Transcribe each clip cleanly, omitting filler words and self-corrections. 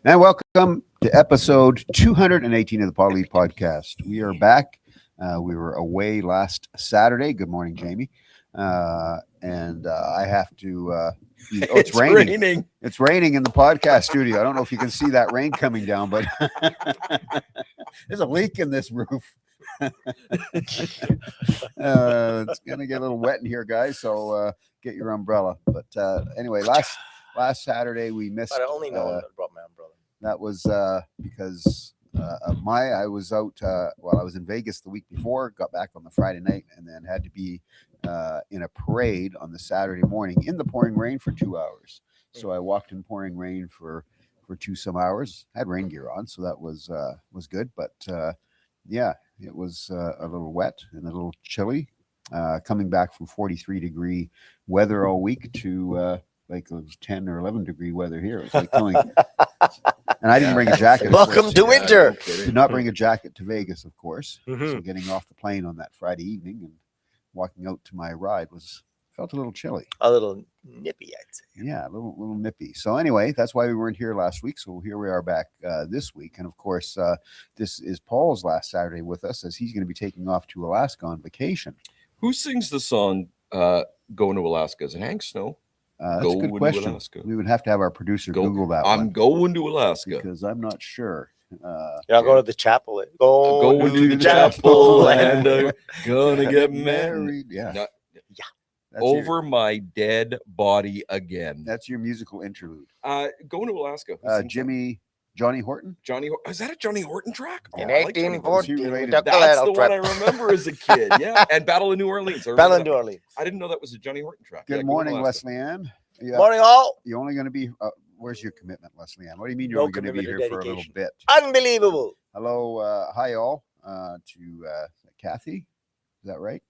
And welcome to episode 218 of the Podlie podcast. We are back. We were away last Saturday. Good morning, Jamie. And I have to. It's raining. It's raining in the podcast studio. I don't know if you can see that rain coming down, but there's a leak in this roof. It's going to get a little wet in here, guys. So get your umbrella. But anyway, last Saturday we missed. But I only know I brought my umbrella. That was because I was out. I was in Vegas the week before. Got back on the Friday night, and then had to be in a parade on the Saturday morning in the pouring rain for 2 hours. So I walked in pouring rain for some hours. I had rain gear on, so that was good. But yeah, it was a little wet and a little chilly. Coming back from 43-degree weather all week to like it was 10 or 11-degree weather here. It was like coming. And I didn't bring a jacket. Welcome to winter. Did not bring a jacket to Vegas, of course. So getting off the plane on that Friday evening and walking out to my ride felt a little chilly. A little nippy, I'd say. Yeah, a little nippy. So anyway, that's why we weren't here last week. So here we are back this week. And of course, this is Paul's last Saturday with us as he's going to be taking off to Alaska on vacation. Who sings the song Going to Alaska? Is it Hank Snow? That's a good question. We would have to have our producer Google that I'm going to Alaska. Because I'm not sure. I'll go to the chapel. Going to the chapel and gonna get married. Yeah. Over my dead body again. That's your musical interlude. Going to Alaska. Johnny Horton? Is that a Johnny Horton track? In 1814. That's the one I remember as a kid. Yeah. And Battle of New Orleans. Battle of New Orleans. I didn't know that was a Johnny Horton track. Good morning, Leslie Ann. Yeah. Morning, all. You're only going to be, where's your commitment, Leslie Ann? What do you mean you're only going to be here for a little bit? Unbelievable. Hello. Hi, all. To Kathy. Is that right?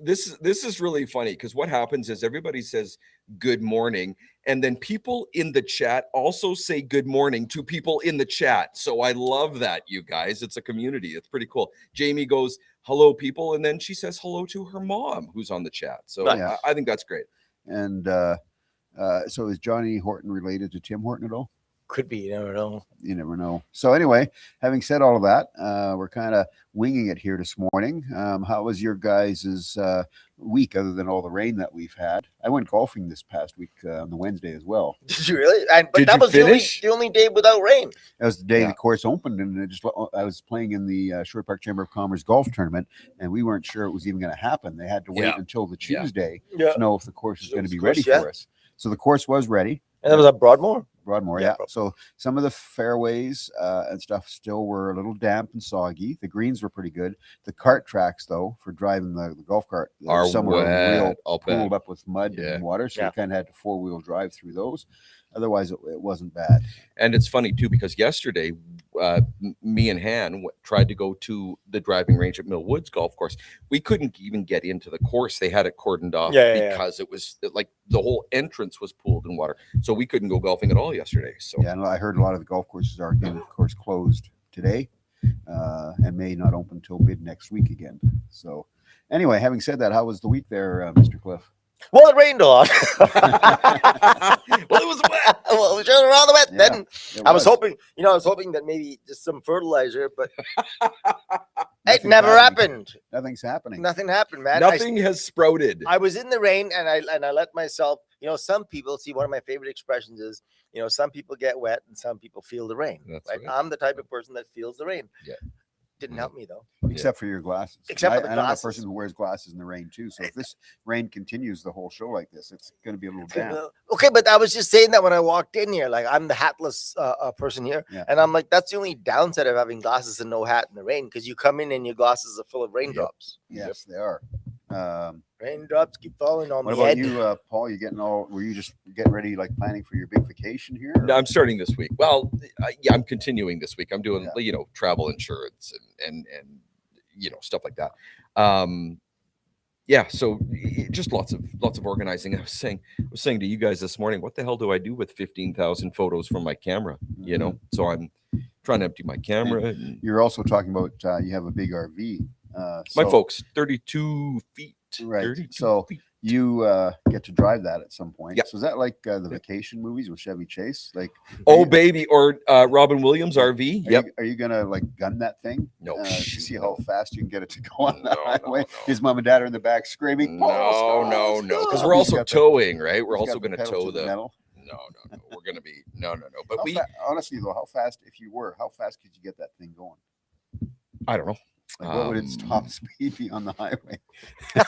This is really funny because what happens is everybody says good morning, and then people in the chat also say good morning to people in the chat. So I love that, you guys. It's a community. It's pretty cool. Jamie goes, hello, people, and then she says hello to her mom who's on the chat. So yeah. I think that's great. And so is Johnny Horton related to Tim Horton at all? Could be. You never know. You never know. So anyway, having said all of that, we're kind of winging it here this morning. How was your guys' week other than all the rain that we've had? I went golfing this past week on the Wednesday as well. Did you really? But that was the only day without rain. That was the day the course opened, and I was playing in the Shore Park Chamber of Commerce golf tournament, and we weren't sure it was even going to happen. They had to wait until the Tuesday to know if the course was going to be ready for us. So the course was ready. And it was at Broadmoor? Broadmoor, yeah. So some of the fairways and stuff still were a little damp and soggy. The greens were pretty good. The cart tracks, though, for driving the golf cart are somewhere real pulled up with mud and water. So you kind of had to four-wheel drive through those. Otherwise, it wasn't bad. And it's funny, too, because yesterday, me and Han tried to go to the driving range at Mill Woods Golf Course. We couldn't even get into the course. They had it cordoned off because it was like the whole entrance was pooled in water. So we couldn't go golfing at all yesterday. So yeah, I heard a lot of the golf courses are again, of course, closed today and may not open until mid next week again. So anyway, having said that, how was the week there, Mr. Cliff? Well, it rained a lot. Well, it was wet. Well, it was just around the wet. Yeah, then I was hoping that maybe just some fertilizer, but it never happened. Nothing's happening. Nothing happened, man. Nothing has sprouted. I was in the rain, and I let myself. Some people see. One of my favorite expressions is, some people get wet and some people feel the rain. Right? I'm the type of person that feels the rain. Yeah. Didn't help me though, except for your glasses. I'm a person who wears glasses in the rain too. So if this rain continues the whole show like this, it's going to be a little damp. Okay, but I was just saying that when I walked in here, like I'm the hatless person here, and I'm like, that's the only downside of having glasses and no hat in the rain, because you come in and your glasses are full of raindrops. Yes, they are. Raindrops keep falling on me. What about you, Paul? Were you just getting ready, like planning for your big vacation here? No, I'm starting this week. Well, I'm continuing this week. I'm doing, travel insurance and stuff like that. So just lots of organizing. I was saying to you guys this morning, what the hell do I do with 15,000 photos from my camera? So I'm trying to empty my camera. You're also talking about you have a big RV. My folks, 32 feet. Right. 32 so feet. You get to drive that at some point. Yeah. So is that like the vacation movies with Chevy Chase? Like, Oh, baby, or Robin Williams RV. Yep. Are you gonna like gun that thing? No. To see how fast you can get it to go on the No, highway. no. His mom and dad are in the back screaming. No. Because stop." we're He's also got the- towing, right? We're he's also got going to pedal tow the the. metal. No. We're going to be no. But Honestly though, how fast? If you were, how fast could you get that thing going? I don't know. Like, what would its top speed be on the highway? Him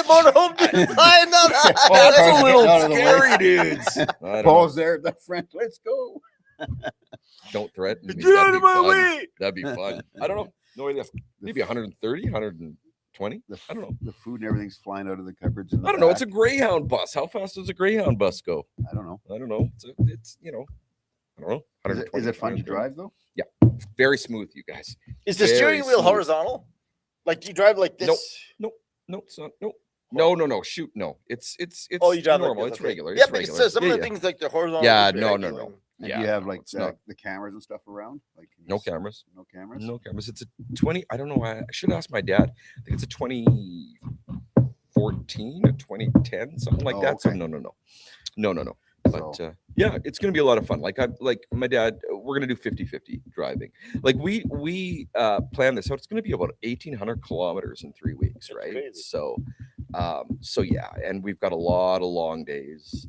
on home flying down the Oh, highway. that's a Out little of the way. scary, dudes. I don't Paul's know. there at the front. Let's go. Don't threaten me. Get out That'd of be my fun. way. That'd be fun. I don't know. No idea. Maybe 130, 120. I don't know. The food and everything's flying out of the cupboards. In the I don't know. It's a back. Greyhound bus. How fast does a Greyhound bus go? I don't know. I don't know. It's I don't know. Is it fun to 120. drive though? Very smooth, you guys. Is the Very steering wheel smooth. horizontal? Like, do you drive like this? No, it's not. No. Shoot, no. It's Oh, you drive normal. like this, It's okay. regular. Yeah, It's because regular. some of the things like the horizontal. Yeah, is no. regular. And Yeah, do you have no, like it's not. the cameras and stuff around? Like can you No see- cameras. No cameras. No cameras. It's a 20. I don't know. I should ask my dad. I think it's a 2014 or 2010, something like Oh, that. So okay. no. But yeah, it's gonna be a lot of fun. Like my dad, we're gonna do 50-50 driving. Like we plan this out. It's gonna be about 1,800 kilometers in 3 weeks, That's right? crazy. So yeah, and we've got a lot of long days.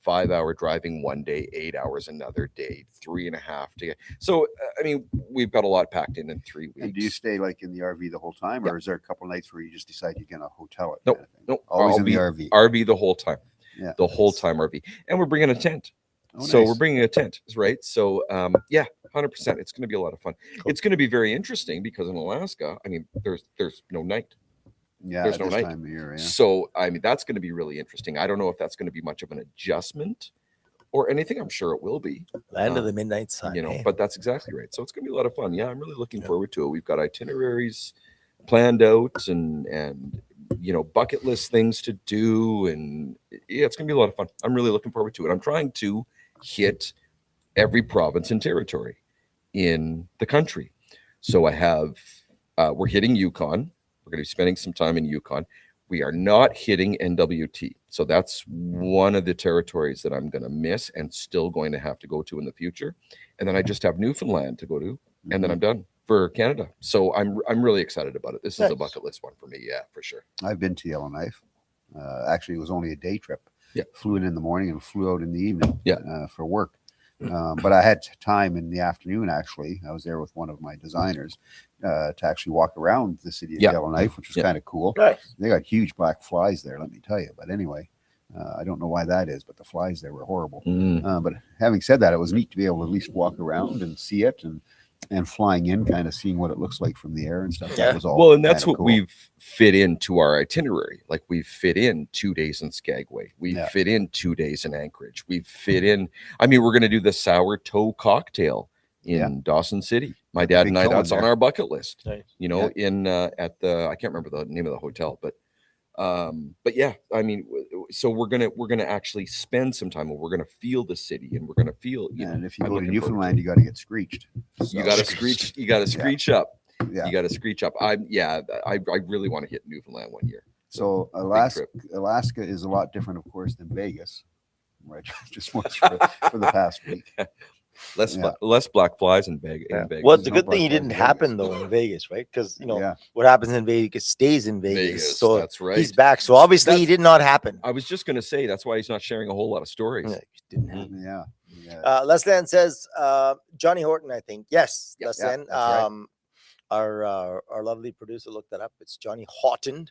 5-hour driving one day, 8 hours another day, 3.5 to get. So I mean, we've got a lot packed in 3 weeks. And do you stay like in the RV the whole time, or is there a couple nights where you just decide you're gonna hotel it? Nope, kind of thing? nope. Always I'll in the be RV. RV the whole time. Yeah. The whole time RV, and we're bringing a tent. Oh, So nice. we're bringing a tent, right? So yeah, 100%. It's going to be a lot of fun. It's going to be very interesting because in Alaska, I mean, there's no night. Yeah, there's at no this night. time of year. Yeah. So I mean, that's going to be really interesting. I don't know if that's going to be much of an adjustment or anything. I'm sure it will be. Land of the midnight sun. eh? But that's exactly right. So it's going to be a lot of fun. Yeah, I'm really looking forward to it. We've got itineraries planned out and bucket list things to do, and yeah, it's gonna be a lot of fun. I'm really looking forward to it. I'm trying to hit every province and territory in the country. So I have we're hitting Yukon. We're gonna be spending some time in Yukon. We are not hitting NWT. So that's one of the territories that I'm gonna miss and still going to have to go to in the future. And then I just have Newfoundland to go to, and then I'm done for Canada. So I'm really excited about it. This is a Nice. bucket list one for me. Yeah, for sure. I've been to Yellowknife. Actually, it was only a day trip. Yeah. Flew in the morning and flew out in the evening. Yeah. For work. But I had time in the afternoon. Actually, I was there with one of my designers to actually walk around the city of Yeah. Yellowknife, which was Yeah. kind of cool. Nice. They got huge black flies there, let me tell you. But anyway, I don't know why that is, but the flies there were horrible. But having said that, it was neat to be able to at least walk around and see it, and flying in, kind of seeing what it looks like from the air and stuff. Yeah. That was all. Well, and that's kinda what cool. we've fit into our itinerary. Like we've fit in 2 days in Skagway. We Yeah. fit in 2 days in Anchorage. We fit in. I mean, we're going to do the sourdough cocktail in Yeah. Dawson City. My dad Big and I. killing That's on there. our bucket list. Nice. In at the I can't remember the name of the hotel, but yeah. I mean, so we're gonna actually spend some time, and we're gonna feel the city, and we're gonna feel. And if you I'm go to looking forward Newfoundland, you got to get screeched. You got to screech. You got to screech up. Yeah. You got to screech up. I really want to hit Newfoundland one year. So trip. Alaska is a lot different, of course, than Vegas, where I just was for the past week. Less black flies in Vegas. Well, the no good thing it black didn't flies in happen though in Vegas, right? Because Yeah. what happens in Vegas stays in Vegas. So that's right. he's back. So obviously he That's- did not happen. I was just gonna say that's why he's not sharing a whole lot of stories. Yeah, it didn't happen. Yeah. Leslie says Johnny Horton, I think. Yes, Yeah, Leslie. that's right. Our lovely producer looked that up. It's Johnny Horton.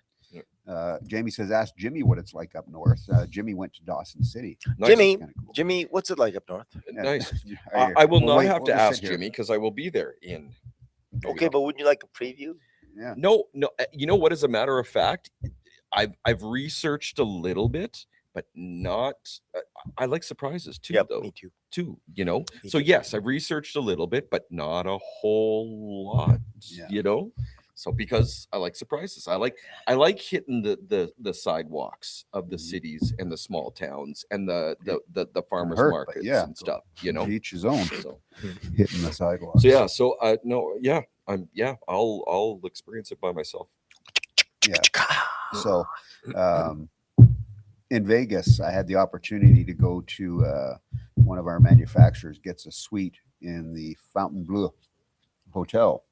Jamie says, ask Jimmy what it's like up north. Jimmy went to Dawson City. Nice. Jimmy, Kinda cool. Jimmy, what's it like up north? Nice. Are you- I will Well, not wait, have we'll to just ask sit here. Jimmy because I will be there in. Okay, but wouldn't you like a preview? Yeah. No. You know what? As a matter of fact, I've researched a little bit, but not. I like surprises too, Yep, though. me too. Me too. So yes, I've researched a little bit, but not a whole lot. Yeah. So because I like surprises, I like hitting the sidewalks of the cities and the small towns and the farmers hurt, but markets yeah. and stuff. To each his own. So Hitting the sidewalk. so yeah. So no, yeah. I'll experience it by myself. Yeah. So in Vegas, I had the opportunity to go to one of our manufacturers gets a suite in the Fontainebleau Hotel.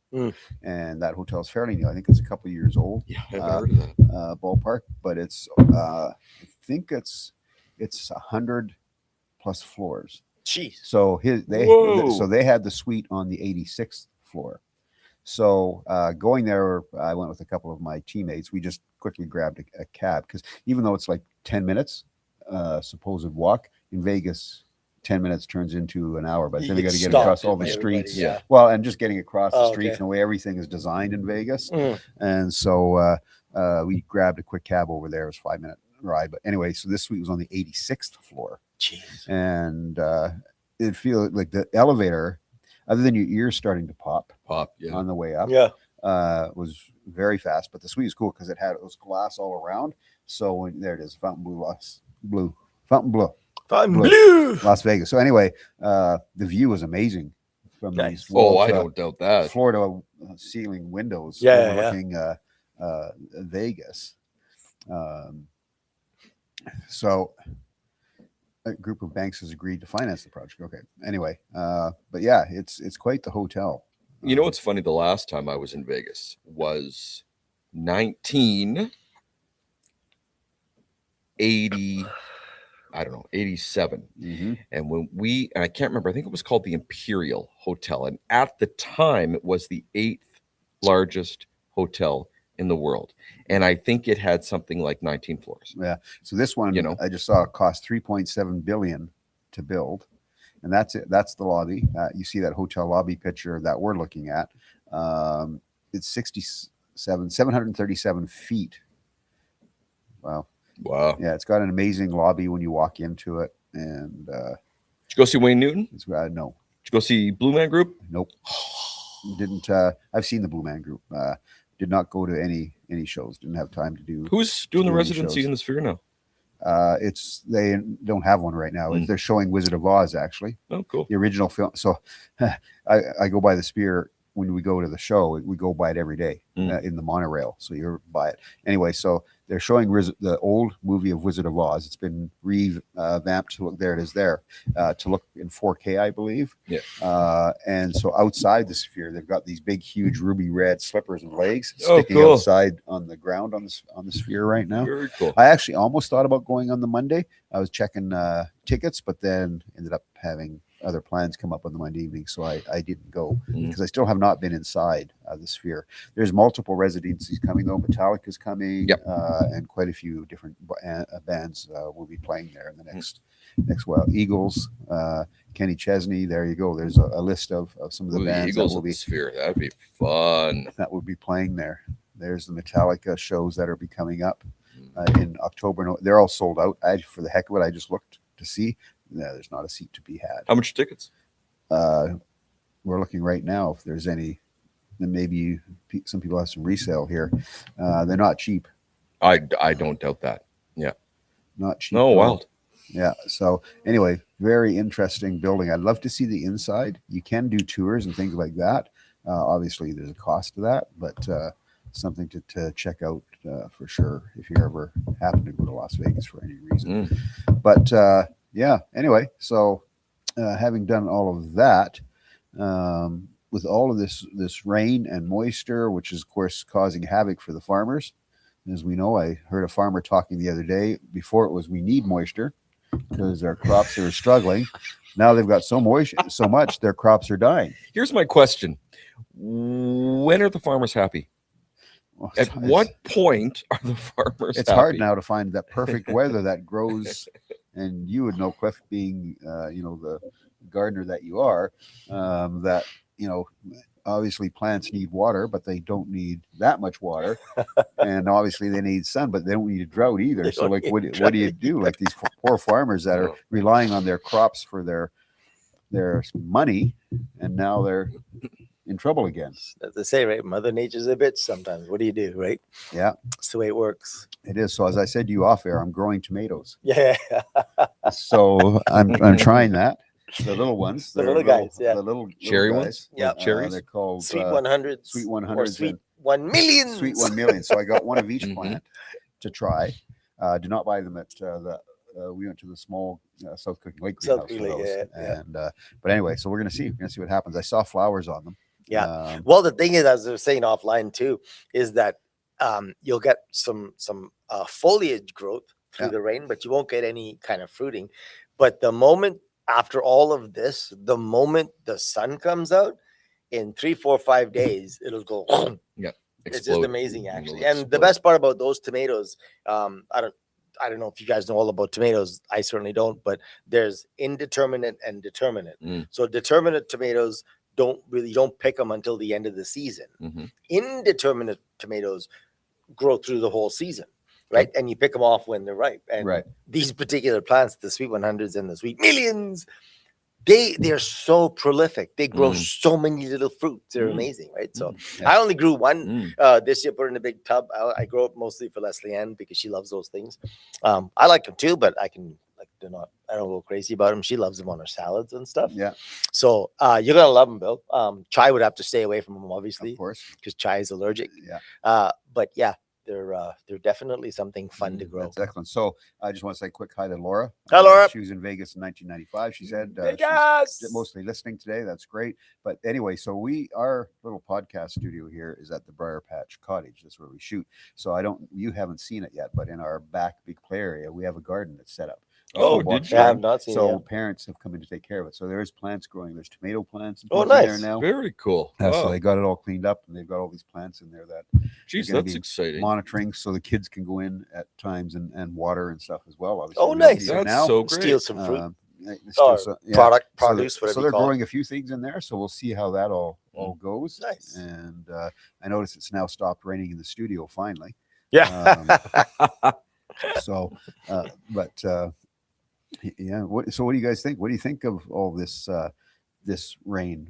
And that hotel is fairly new. I think it's a couple of years old. Yeah, I haven't heard of that. Ballpark, but it's I think it's 100 plus floors. Jeez. So Whoa. they had the suite on the 86th floor. So going there, I went with a couple of my teammates. We just quickly grabbed a cab because even though it's like 10 minutes, supposed walk in Vegas, 10 minutes turns into an hour. But then you got to get across all the streets. Yeah. Well, and just getting across the streets okay. and the way everything is designed in Vegas. And so we grabbed a quick cab over there. It was a 5-minute ride. But anyway, so this suite was on the 86th floor. Jeez. And it feels like the elevator, other than your ears starting to pop on the way up, was very fast. But the suite is cool because it had those glass all around. So when, there it is, Fontainebleau, Las Vegas. So anyway, the view was amazing from these. I don't doubt that. Floor to ceiling windows. Overlooking Vegas. So a group of banks has agreed to finance the project. Okay. Anyway, but yeah, it's quite the hotel. You know what's funny? The last time I was in Vegas was 1980. I don't know, 87. And when I can't remember, I think it was called the Imperial Hotel. And at the time, it was the 8th largest hotel in the world. And I think it had something like 19 floors. Yeah. So this one, I just saw it cost $3.7 billion to build. And that's it. That's the lobby. You see that hotel lobby picture that we're looking at. It's 737 feet. Wow. Yeah, it's got an amazing lobby when you walk into it. And did you go see Wayne Newton? No. Did you go see Blue Man Group? Nope. Didn't. I've seen the Blue Man Group. Did not go to any shows. Didn't have time to do. Who's doing the residency in the Sphere now? They don't have one right now. They're showing Wizard of Oz actually. Oh, cool. The original film. So I go by the Sphere when we go to the show. We go by it every day in the monorail. So you're by it anyway. So they're showing the old movie of Wizard of Oz. It's been revamped to look. There it is there to look in 4K, I believe. Yeah. And so outside the Sphere, they've got these big, huge ruby red slippers and legs sticking outside on the ground on the Sphere right now. Very cool. I actually almost thought about going on the Monday. I was checking tickets, but then ended up having other plans come up on the Monday evening, so I didn't go because I still have not been inside the Sphere. There's multiple residencies coming though. Metallica's coming, and quite a few different bands will be playing there in the next while. Eagles, Kenny Chesney. There you go. There's a list of some of the bands Eagles that will be Sphere. That'd be fun. That would be playing there. There's the Metallica shows that are be coming up in October. No, they're all sold out. For the heck of it, I just looked to see. No, there's not a seat to be had. How much tickets? We're looking right now if there's any. Then maybe some people have some resale here. They're not cheap. I don't doubt that. Yeah, not cheap. Oh, wild. Yeah. So anyway, very interesting building. I'd love to see the inside. You can do tours and things like that. Obviously, there's a cost to that, but something to check out for sure if you ever happen to go to Las Vegas for any reason. But yeah, anyway, so having done all of that, with all of this rain and moisture, which is of course causing havoc for the farmers. As we know, I heard a farmer talking the other day. Before it was we need moisture because our crops are struggling. Now they've got so much their crops are dying. Here's my question: when are the farmers happy? Well, at what point are the farmers It's happy? hard now to find that perfect weather that grows, and you would know, Cliff, being the gardener that you are, that obviously plants need water, but they don't need that much water, and obviously they need sun, but they don't need a drought either. So like, what do you do? Like these poor farmers that are relying on their crops for their money, and now they're in trouble again. As they say, right? Mother Nature's a bitch sometimes. What do you do, right? Yeah. That's the way it works. It is. So as I said to you off air, I'm growing tomatoes. Yeah. So I'm trying that. The little ones. The little guys, yeah. The little cherry guys. ones? Yeah. Cherries? They're called Sweet 100s. Sweet 100s. Or Sweet 1 million. Sweet 1 million. So I got one of each plant. to try. Did not buy them at we went to the small South Cooking Lake South greenhouse for Cooking, those. yeah. And but anyway, so we're gonna see what happens. I saw flowers on them. Yeah. Well, the thing is, as I was saying offline too, is that you'll get some foliage growth through the rain, but you won't get any kind of fruiting. But the moment after all of this, the moment the sun comes out, in 3, 4, 5 days, it'll go. Yeah. It's just amazing, actually. It'll And the best part about those tomatoes, I don't know if you guys know all about tomatoes. I certainly don't, but there's indeterminate and determinate. So determinate tomatoes don't pick them until the end of the season. Indeterminate tomatoes grow through the whole season, right? And you pick them off when they're ripe. And these particular plants, the Sweet 100s and the Sweet Millions, they're so prolific. They grow so many little fruits. They're amazing, right? So I only grew one this year, put in a big tub. I grow up mostly for Leslie Ann because she loves those things. I like them too, but I don't go crazy about them. She loves them on her salads and stuff. Yeah. So you're gonna love them, Bill. Chai would have to stay away from them, obviously, of course, because Chai is allergic. Yeah. But yeah, they're definitely something fun to grow. That's excellent. So I just want to say a quick hi to Laura. Hi, Laura. She was in Vegas in 1995. She said Vegas! she's mostly listening today. That's great. But anyway, so our little podcast studio here is at the Briar Patch Cottage. That's where we shoot. So you haven't seen it yet, but in our back big play area, we have a garden that's set up. Oh, did you? I have not seen So it. parents have come in to take care of it. So there's plants growing. There's tomato plants. Oh, there nice. now. Very cool. So they got it all cleaned up, and they've got all these plants in there that Geez, gonna that's be exciting. monitoring, so the kids can go in at times and water and stuff as well. Obviously, Oh, we don't nice. need it That's now. so great. Steal some fruit. So Produce, whatever they're you call growing a few things in there, so we'll see how that all goes. Nice. And I noticed it's now stopped raining in the studio finally. Yeah. So, yeah. So what do you guys think? What do you think of all this? This rain,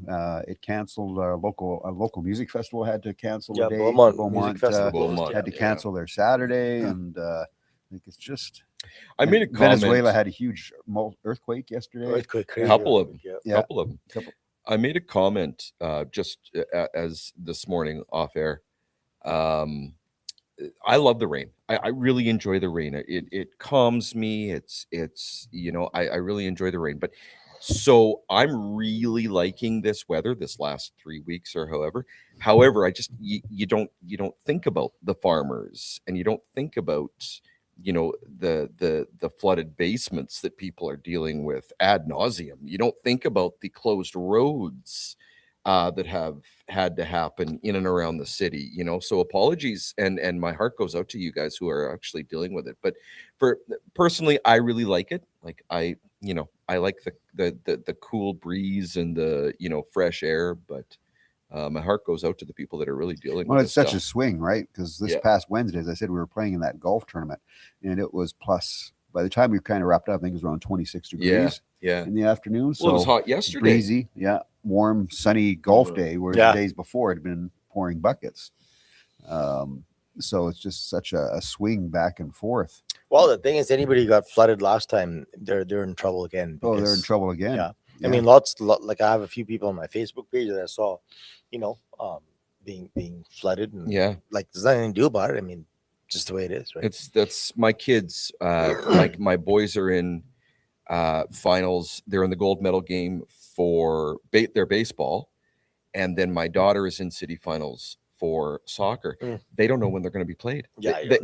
it canceled a local music festival had to cancel a day. Beaumont Music Festival Beaumont had to cancel their Saturday, and I think it's just. I made a comment. Venezuela had a huge earthquake yesterday. Earthquake, couple of them. Yeah. Couple of them. I made a comment just as this morning off air. I love the rain. I really enjoy the rain. It calms me. It's I really enjoy the rain. But so I'm really liking this weather this last 3 weeks or however. However, I just you don't think about the farmers, and you don't think about the flooded basements that people are dealing with ad nauseum. You don't think about the closed roads that have had to happen in and around the city, so apologies, and my heart goes out to you guys who are actually dealing with it. But personally, I really like it. Like I like the cool breeze and the fresh air, but my heart goes out to the people that are really dealing with it. It's such a swing, right? Because this past Wednesday, as I said, we were playing in that golf tournament, and it was plus, by the time we kind of wrapped up, I think it was around 26 degrees in the afternoon. So it was hot yesterday. Breezy, warm, sunny golf day, where the days before it had been pouring buckets. So it's just such a swing back and forth. Well, the thing is, anybody who got flooded last time, they're in trouble again. They're in trouble again. Yeah. I mean, like I have a few people on my Facebook page that I saw, being flooded, and like there's nothing to do about it. I mean, just the way it is, right? That's my kids. Like my boys are in finals. They're in the gold medal game for their baseball, and then my daughter is in city finals for soccer. They don't know when they're going to be played.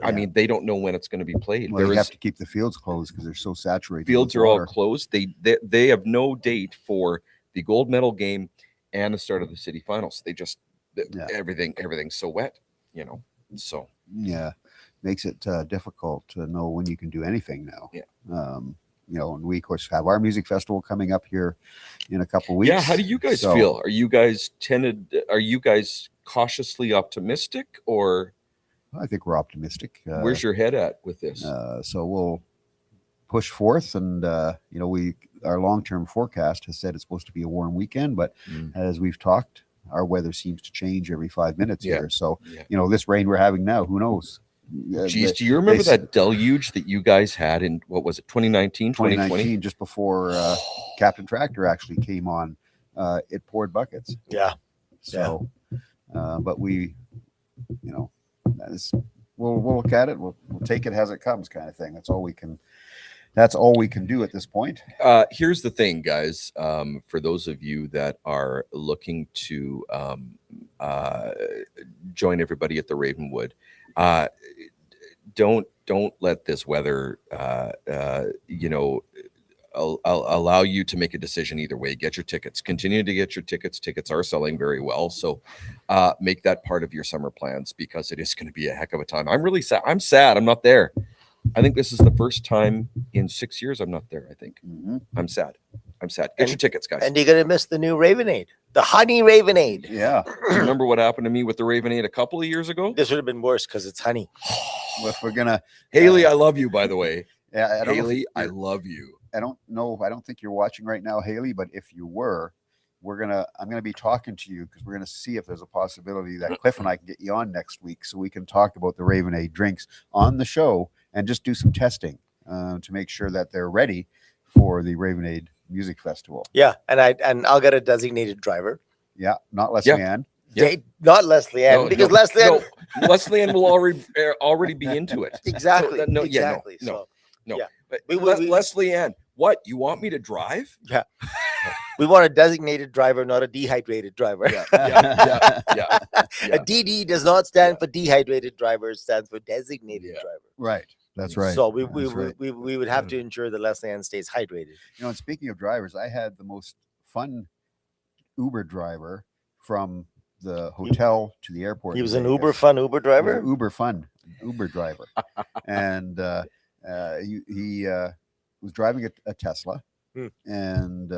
I mean, they don't know when it's going to be played. Well, they have to keep the fields closed because they're so saturated. Fields are all closed. They have no date for the gold medal game and the start of the city finals. They just everything's so wet, So makes it difficult to know when you can do anything now. And we of course have our music festival coming up here in a couple of weeks. Yeah, how do you guys feel? Are you guys cautiously optimistic, or? I think we're optimistic. Where's your head at with this? So we'll push forth, and our long-term forecast has said it's supposed to be a warm weekend, but as we've talked, our weather seems to change every 5 minutes here. So this rain we're having now, who knows? Geez, do you remember that deluge that you guys had in, what was it, 2019, 2020? Just before Captain Tractor actually came on, it poured buckets. Yeah. So, but we, we'll look at it. We'll take it as it comes, kind of thing. That's all we can. That's all we can do at this point. Here's the thing, guys. For those of you that are looking to join everybody at the Ravenwood, don't let this weather, allow you to make a decision either way. Get your tickets. Continue to get your tickets. Tickets are selling very well, so make that part of your summer plans because it is going to be a heck of a time. I'm really sad. I'm sad. I'm not there. I think this is the first time in 6 years I'm not there. I think I'm sad. I'm sad. Get your tickets, guys. And you're gonna miss the new Ravenade, the honey Ravenade. Yeah. Do you remember what happened to me with the Ravenade a couple of years ago? This would have been worse because it's honey. Well, if we're gonna, Haley, I love you, by the way. yeah, Haley, I love you. I don't know. I don't think you're watching right now, Haley. But if you were, I'm gonna be talking to you because we're gonna see if there's a possibility that Cliff and I can get you on next week so we can talk about the Ravenade drinks on the show and just do some testing to make sure that they're ready for the Ravenade Music Festival. Yeah, and I'll get a designated driver. Yeah, not Leslie Yeah. Ann. Yeah. Not Leslie Ann, because Leslie Ann. Leslie Ann will already be into it. Exactly. So, no, yeah, exactly. no, no. yeah. But We- Leslie Ann, what? You want me to drive? We want a designated driver, not a dehydrated driver. Yeah. A DD does not stand for dehydrated driver; it stands for designated Yeah. driver. Right. That's right. So we That's right. would have to ensure that Leslie Ann stays hydrated. You know, and speaking of drivers, I had the most fun Uber driver from the hotel to the airport. He was in an Vegas. uber fun Uber He was driver. an Uber fun Uber driver, and he was driving a Tesla, and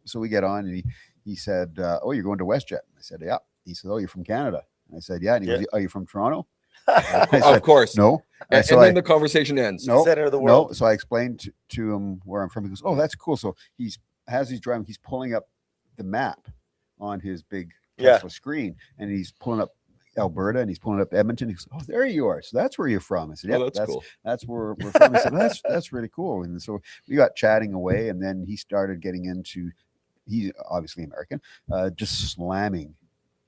so we get on, and he said, "Oh, you're going to WestJet?" I said, "Yeah." He said, "Oh, you're from Canada?" And I said, "Yeah." And he goes, "Are you from Toronto?" I Of said, course. "No." And so then the conversation ends. no, Center of the no. world. So I explained to him where I'm from. He goes, "Oh, that's cool." So as he's driving, he's pulling up the map on his big Tesla screen, and he's pulling up Alberta, and he's pulling up Edmonton. He goes, "Oh, there you are. So that's where you're from." I said, "Yeah, Oh, that's cool. That's where we're from." He said, "That's really cool." And so we got chatting away, and then he started getting into. He's obviously American, just slamming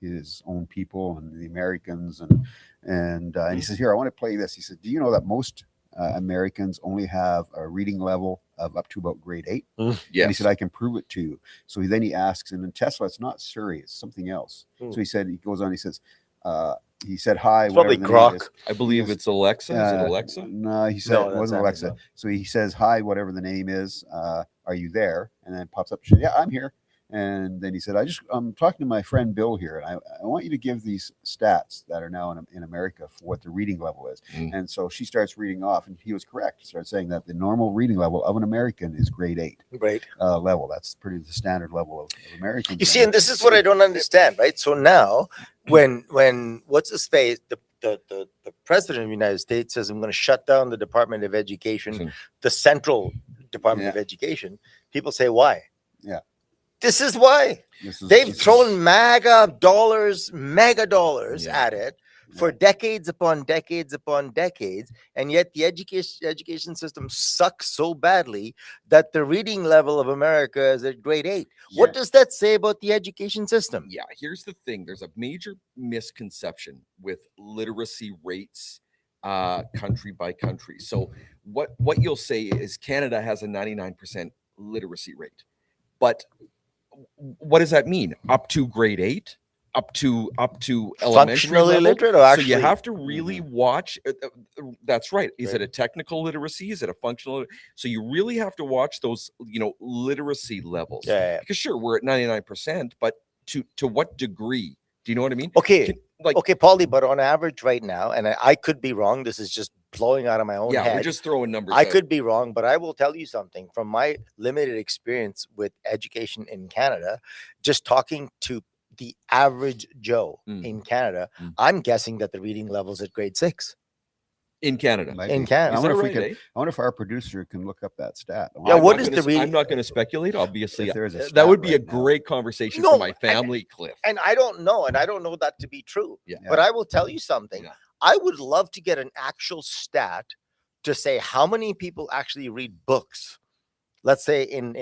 his own people and the Americans, and he says, "Here, I want to play this." He said, "Do you know that most Americans only have a reading level of up to about grade 8?" And he Yes. said, "I can prove it to you." So then he asks, and in Tesla, it's not Surrey, it's something else. So he goes on, he says, he said, "Hi." It's probably whatever the name Grok. is. I believe it's Alexa. Is it Alexa? No, he said No, it that's wasn't Alexa. Amazon. So he says, "Hi, whatever the name is. Are you there?" And then pops up, she said, "Yeah, I'm here." And then he said, I'm talking to my friend Bill here, and I want you to give these stats that are now in America for what the reading level is." And so she starts reading off, and he was correct. He starts saying that the normal reading level of an American is grade 8 Right. level. That's pretty the standard level of Americans. You see, and this is what I don't understand, right? So now, when what's his face, the president of the United States says, "I'm going to shut down the Department of Education, the central Department of Education," people say, "Why?" Yeah. This is why. They've thrown mega dollars at it for decades upon decades upon decades, and yet the education system sucks so badly that the reading level of America is at grade 8. What does that say about the education system? Yeah, here's the thing. There's a major misconception with literacy rates country by country. So what you'll say is Canada has a 99% literacy rate. But what does that mean? Up to grade 8? Up to elementary Functionally level? literate, or So actually? you have to really watch. That's right. Is Right. it a technical literacy? Is it a functional? So you really have to watch those, literacy levels. Yeah. Because sure, we're at 99%, but to what degree? Do you know what I mean? Okay. Like, Okay, Podlie, but on average right now, and I could be wrong, this is just blowing out of my own yeah, head. we're just throwing numbers. I out. could be wrong, but I will tell you something from my limited experience with education in Canada, just talking to the average Joe in Canada, I'm guessing that the reading level is at grade 6 in Canada. in Canada. I Is wonder that if we right, could. eh? I wonder if our producer can look up that stat. Yeah, I'm what not is gonna- the reading- I'm not going to speculate. Obviously, If there is a that stat would be a right now. great conversation No, for my family, Cliff. And I don't know, that to be true. Yeah. But I will tell you something. Yeah. I would love to get an actual stat to say how many people actually read books. Let's say in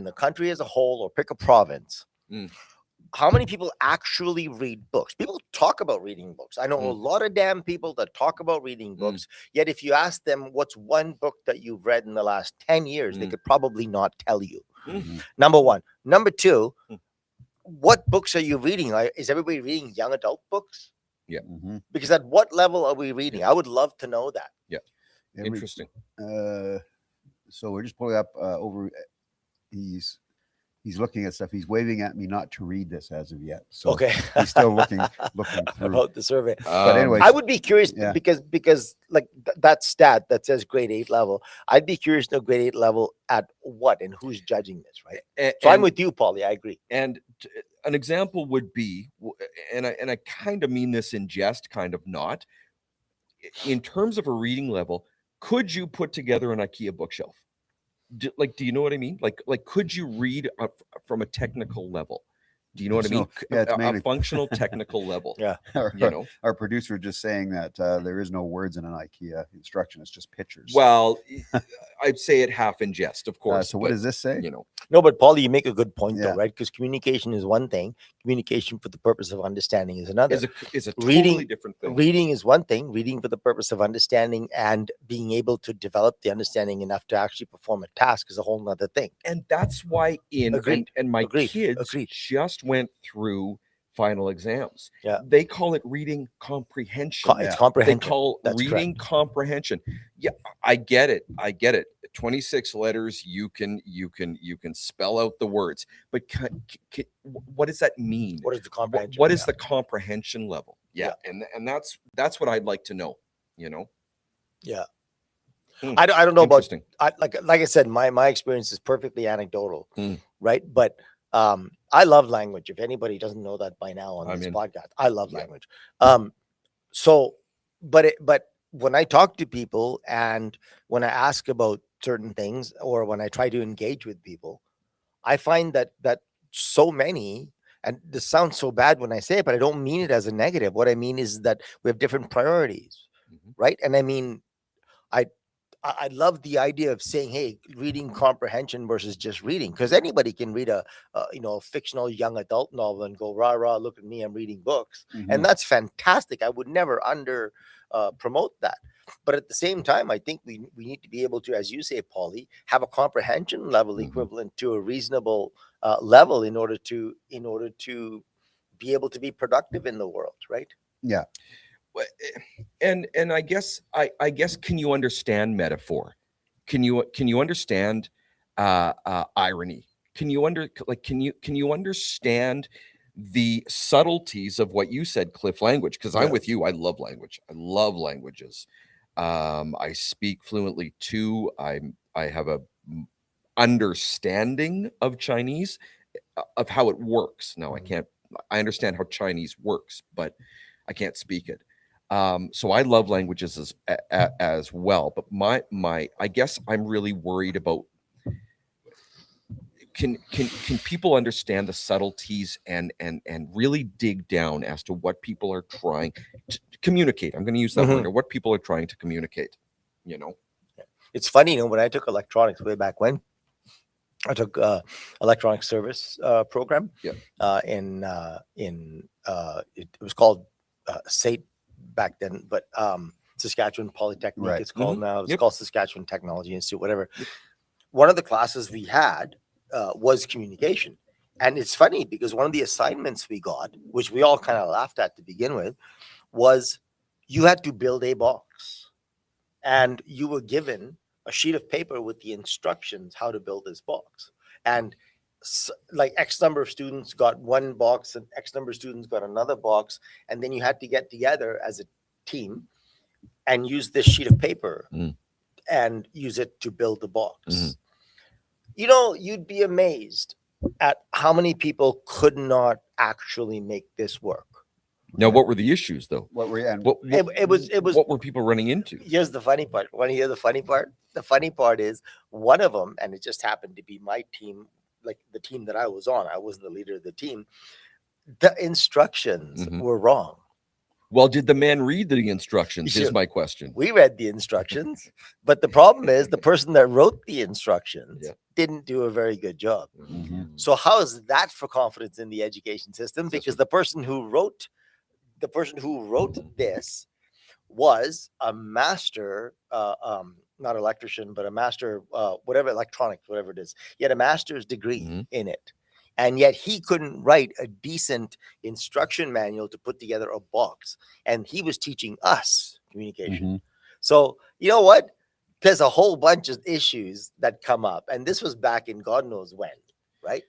the country as a whole, or pick a province. how many people actually read books? People talk about reading books. I know a lot of damn people that talk about reading books. Yet if you ask them what's one book that you've read in the last 10 years, they could probably not tell you. Number one. Number two, what books are you reading? Is everybody reading young adult books? Yeah. Because at what level are we reading? I would love to know that. Yeah. Interesting. So we're just pulling up over. He's looking at stuff. He's waving at me not to read this as of yet. So Okay. he's still looking through about the survey. But anyway, I would be curious because like that stat that says grade 8 level, I'd be curious to know grade 8 level at what and who's judging this, right? So I'm with you, Podlie. I agree. And an example would be, and I kind of mean this in jest, kind of not. In terms of a reading level, could you put together an IKEA bookshelf? Do you know what I mean? Like, could you read from a technical level? Do you know what I mean? Yeah, it's mainly a functional technical level. Yeah. Our producer just saying that there is no words in an IKEA instruction. It's just pictures. Well, I'd say it half in jest, of course. So what does this say? No, but Podlie, you make a good point though, right? Because communication is one thing. Communication for the purpose of understanding is another. Is a totally different thing. Reading is one thing. Reading for the purpose of understanding and being able to develop the understanding enough to actually perform a task is a whole nother thing. And that's why my kids just went through final exams. Yeah. They call it reading comprehension. It's comprehension. They call reading comprehension. Yeah, I get it. 26 letters, you can spell out the words, but what does that mean? What is the comprehension? What is the comprehension level? Yeah. And that's what I'd like to know, Yeah. I don't know about like I said, my experience is perfectly anecdotal, right? But I love language. If anybody doesn't know that by now on this podcast, I love language. So, but when I talk to people and when I ask about certain things or when I try to engage with people, I find that so many, and this sounds so bad when I say it, but I don't mean it as a negative. What I mean is that we have different priorities, right? And I mean, I love the idea of saying, hey, reading comprehension versus just reading, because anybody can read a fictional young adult novel and go, rah, rah, look at me, I'm reading books. And that's fantastic. I would never promote that. But at the same time, I think we need to be able to, as you say, Podlie, have a comprehension level equivalent to a reasonable level in order to be able to be productive in the world, right? Yeah. And I guess can you understand metaphor? Can you understand irony? Can you understand the subtleties of what you said, Cliff? Language, because I'm with you. I love language. I love languages. I speak fluently too. I have a understanding of Chinese, of how it works. Now I understand how Chinese works, but I can't speak it. So I love languages as well, but I guess I'm really worried about, can people understand the subtleties and really dig down as to what people are trying to communicate? I'm going to use that word, or what people are trying to communicate, It's funny, when I took electronics way back when, I took electronic service program. Yeah. It was called SATE back then, but Saskatchewan Polytechnic, it's called now. It's called Saskatchewan Technology Institute, whatever. One of the classes we had was communication. And it's funny because one of the assignments we got, which we all kind of laughed at to begin with, was you had to build a box. And you were given a sheet of paper with the instructions how to build this box. And like X number of students got one box and X number of students got another box. And then you had to get together as a team and use this sheet of paper and use it to build the box. You'd be amazed at how many people could not actually make this work. Now, what were the issues though? What were people running into? Here's the funny part. Want to hear the funny part? The funny part is one of them, and it just happened to be my team, like the team that I was on. I wasn't the leader of the team. The instructions were wrong. Well, did the man read the instructions? You Is should- my question. We read the instructions, but the problem is the person that wrote the instructions Yeah. didn't do a very good job. Mhm. So how is that for confidence in the education system? That's Because the person who wrote this was a master, not electrician, but a master, whatever electronics, whatever it is. He had a master's degree Mhm. in it, and yet he couldn't write a decent instruction manual to put together a box. And he was teaching us communication. Mhm. So you know what? There's a whole bunch of issues that come up, and this was back in God knows when, right?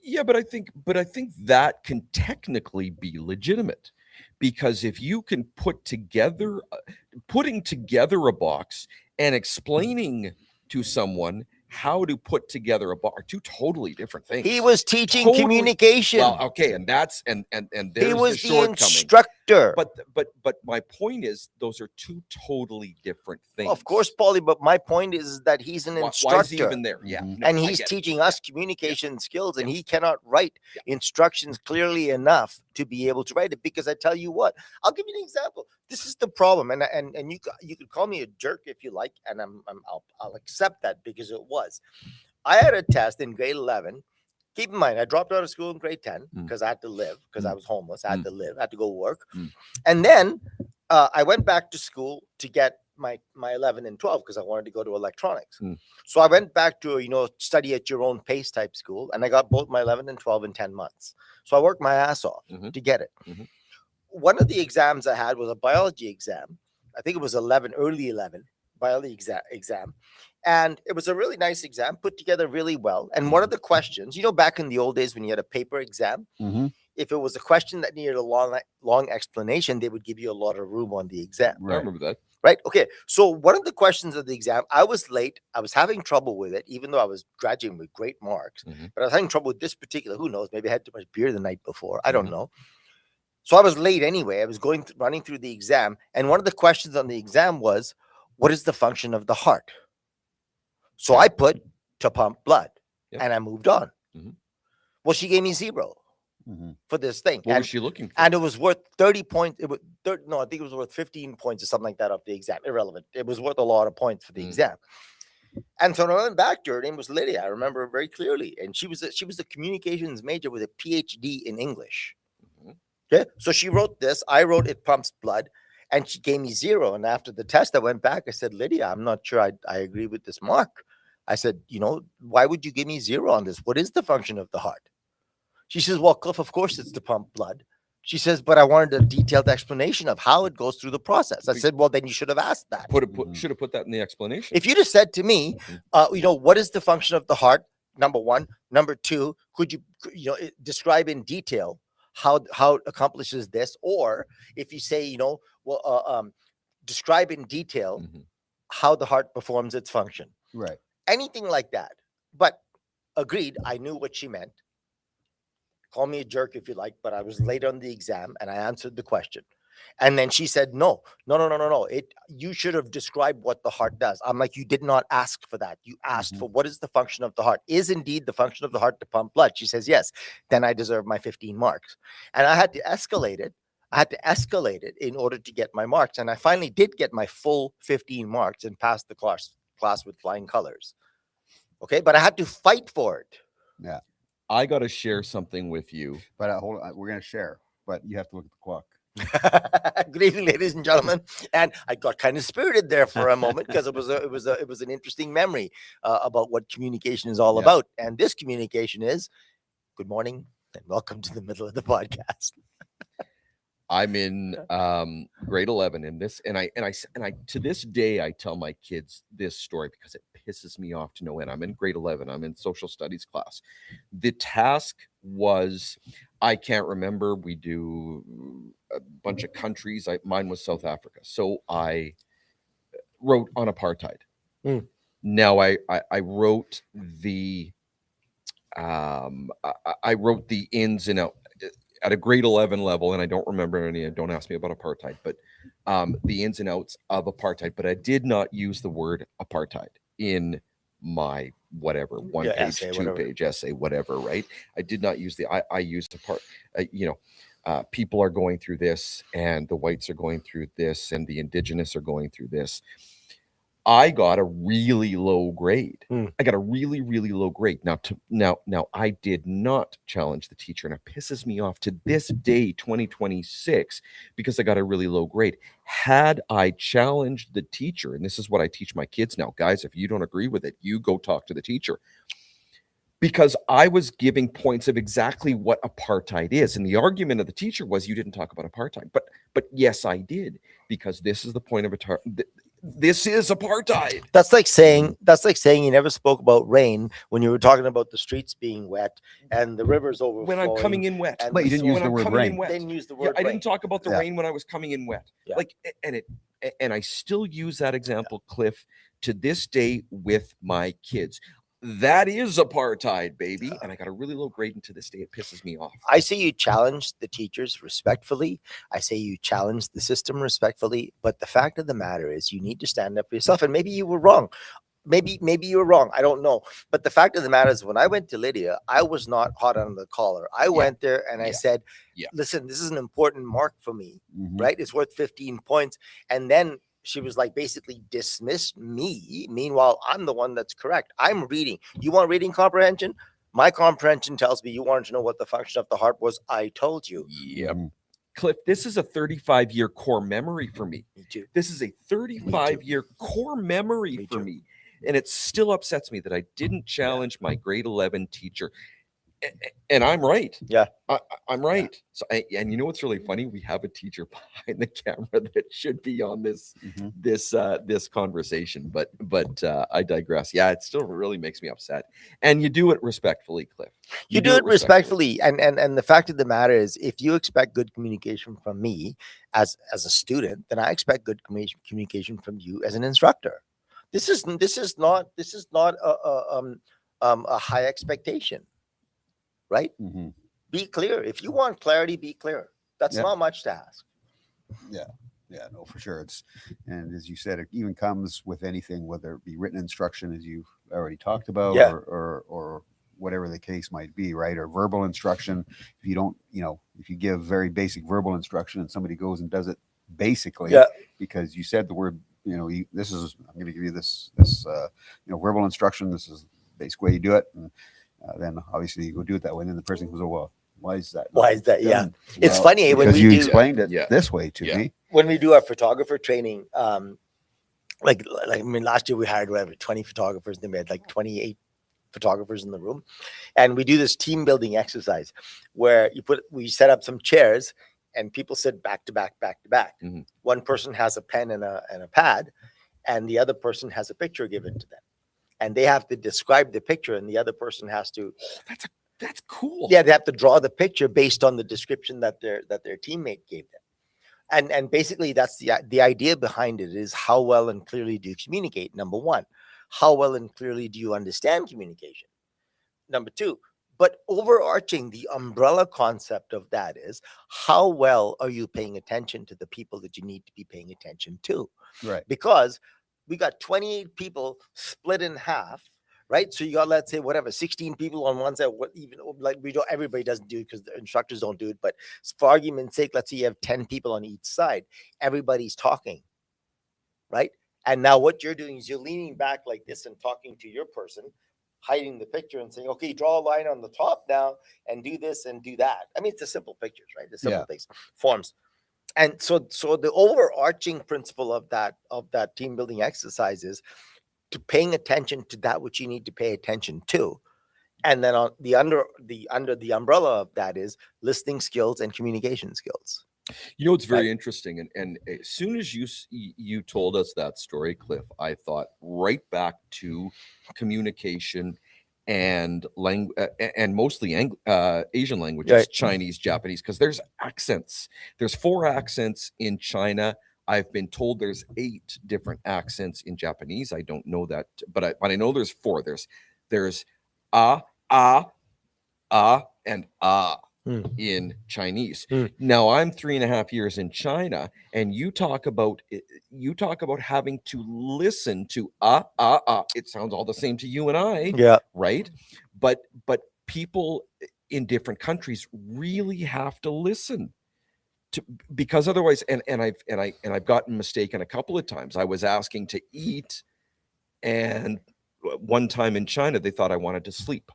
Yeah, but I think that can technically be legitimate, because if you can putting together a box and explaining to someone how to put together a box are two totally different things. He was teaching Totally- communication. Well, okay, and that's and there's He was the the shortcoming. instructor. But my point is, those are two totally different things. Of course, Paulie, but my point is that he's an Why instructor. is he even there? Yeah, Mhm. no, And I he's get it. teaching us communication skills, and he cannot write instructions clearly enough to be able to write it. Because I tell you what, I'll give you an example. This is the problem, and you could call me a jerk if you like, and I'll accept that, because it was. I had a test in grade 11. Keep in mind, I dropped out of school in grade 10 because I had to live, because I was homeless. I had to live, I had to go work. And then I went back to school to get my 11 and 12 because I wanted to go to electronics. So I went back to, study at your own pace type school, and I got both my 11 and 12 in 10 months. So I worked my ass off to get it. One of the exams I had was a biology exam. I think it was early 11 biology exam. And it was a really nice exam, put together really well. And one of the questions, back in the old days when you had a paper exam, Mhm. if it was a question that needed a long explanation, they would give you a lot of room on the exam. I Right. remember that. Right. Okay. So one of the questions of the exam, I was late. I was having trouble with it, even though I was graduating with great marks. But I was having trouble with this particular. Who knows? Maybe I had too much beer the night before. I don't know. So I was late anyway. I was running through the exam, and one of the questions on the exam was, "What is the function of the heart?" So I put to pump blood, and I moved on. Well, she gave me 0 for this thing. What was she looking for? And it was worth 30 points. It was I think it was worth 15 points or something like that off the exam. Irrelevant. It was worth a lot of points for the exam. And so when I went back to her, her name was Lydia. I remember her very clearly. And she was a communications major with a PhD in English. Okay. So she wrote this. I wrote "It pumps blood," and she gave me 0. And after the test, I went back. I said, "Lydia, I'm not sure I agree with this mark." I said, "Why would you give me 0 on this? What is the function of the heart?" She says, "Well, Cliff, of course it's to pump blood." She says, "But I wanted a detailed explanation of how it goes through the process." I said, "Well, then you should have asked that. Should have put that in the explanation. If you'd have said to me, what is the function of the heart? Number one. Number two, could you describe in detail how it accomplishes this?" Or if you say, describe in detail how the heart performs its function. Right. Anything like that. But agreed, I knew what she meant. Call me a jerk if you like, but I was late on the exam and I answered the question. And then she said, no. You should have described what the heart does. I'm like, you did not ask for that. You asked for what is the function of the heart? Is indeed the function of the heart to pump blood? She says, yes. Then I deserve my 15 marks. And I had to escalate it. In order to get my marks. And I finally did get my full 15 marks and passed the class with flying colors. Okay. But I had to fight for it. Yeah. I got to share something with you. But hold on, we're going to share, but you have to look at the clock. Good evening, ladies and gentlemen. And I got kind of spirited there for a moment because it was an interesting memory about what communication is all about. And this communication is good morning and welcome to the middle of the podcast. I'm in grade 11 in this, and I to this day I tell my kids this story because it pisses me off to no end. I'm in grade 11. I'm in social studies class. The task was, I can't remember. We do a bunch of countries. Mine was South Africa. So I wrote on apartheid. Now I wrote the I wrote the ins and outs at a grade 11 level, and I don't remember any. Don't ask me about apartheid, but the ins and outs of apartheid. But I did not use the word apartheid in my whatever one-page, essay, two-page essay, whatever. Right? I did not use I used people are going through this, and the whites are going through this, and the indigenous are going through this. I got a really low grade. I got a really, really low grade. Now, I did not challenge the teacher, and it pisses me off to this day, 2026, because I got a really low grade. Had I challenged the teacher, and this is what I teach my kids now, guys, if you don't agree with it, you go talk to the teacher. Because I was giving points of exactly what apartheid is. And the argument of the teacher was, you didn't talk about apartheid. But yes, I did, because this is the point of apartheid. This is apartheid. That's like saying you never spoke about rain when you were talking about the streets being wet and the rivers overflowing. When I'm coming in wet. and But you the didn't use soil- the word rain. Didn't use the Yeah, word I rain. didn't talk about the Yeah. rain when I was coming in wet. Yeah. Like, and I still use that example, Cliff, to this day with my kids. That is apartheid, baby. And I got a really low grade, and to this day it pisses me off. I say you challenge the teachers respectfully. I say you challenge the system respectfully. But the fact of the matter is, you need to stand up for yourself. And maybe you were wrong. Maybe you were wrong. I don't know. But the fact of the matter is, when I went to Lydia, I was not hot under the collar. I went there and I said, listen, this is an important mark for me, right? It's worth 15 points. And then she was like, basically dismissed me. Meanwhile, I'm the one that's correct. I'm reading. You want reading comprehension? My comprehension tells me you wanted to know what the function of the heart was. I told you. Yep. Cliff, this is a 35-year core memory for me. Me too. This is a 35-year core memory for me. And it still upsets me that I didn't challenge my grade 11 teacher. And I'm right. Yeah. I'm right. So, and you know what's really funny? We have a teacher behind the camera that should be on this this conversation. But I digress. Yeah, it still really makes me upset. And you do it respectfully, Cliff. You do it respectfully. And the fact of the matter is, if you expect good communication from me as a student, then I expect good communication from you as an instructor. This is not a high expectation. Right? Be clear. If you want clarity, be clear. That's not much to ask. Yeah, no, for sure. And as you said, it even comes with anything, whether it be written instruction, as you've already talked about, or whatever the case might be, right? Or verbal instruction. If you don't, if you give very basic verbal instruction and somebody goes and does it basically, because you said the word, I'm going to give you this, verbal instruction. This is the basic way you do it. And then obviously you go do it that way. And then the person goes, oh, well, why is that? Why is that? Yeah. Well, It's funny when because we you do, explained it this way to me. When we do our photographer training, like last year we hired 20 photographers, and we had like 28 photographers in the room. And we do this team building exercise where we set up some chairs and people sit back to back. One person has a pen and a pad, and the other person has a picture given to them. And they have to describe the picture, and the other person has to. That's cool. Yeah, they have to draw the picture based on the description that their teammate gave them. And basically, that's the idea behind it is how well and clearly do you communicate? Number one, how well and clearly do you understand communication? Number two, but overarching the umbrella concept of that is how well are you paying attention to the people that you need to be paying attention to? Right. Because we got 28 people split in half, right? So you got, let's say, 16 people on one side. Everybody doesn't do it because the instructors don't do it. But for argument's sake, let's say you have 10 people on each side. Everybody's talking, right? And now what you're doing is you're leaning back like this and talking to your person, hiding the picture and saying, okay, draw a line on the top now and do this and do that. I mean, it's the simple pictures, right? The simple things, forms. And so the overarching principle of that team building exercise is to paying attention to that which you need to pay attention to. And then on under the umbrella of that is listening skills and communication skills. You know, it's very interesting. And as soon as you told us that story, Cliff, I thought right back to communication and and mostly Asian languages, Chinese, Japanese, because there's accents. There's 4 accents in China. I've been told there's 8 different accents in Japanese. I don't know that, but I know there's 4. There's and in Chinese. Now I'm 3.5 years in China, and you talk about having to listen to it sounds all the same to you and I, right? But people in different countries really have to listen because otherwise, and I've gotten mistaken a couple of times. I was asking to eat, and one time in China they thought I wanted to sleep,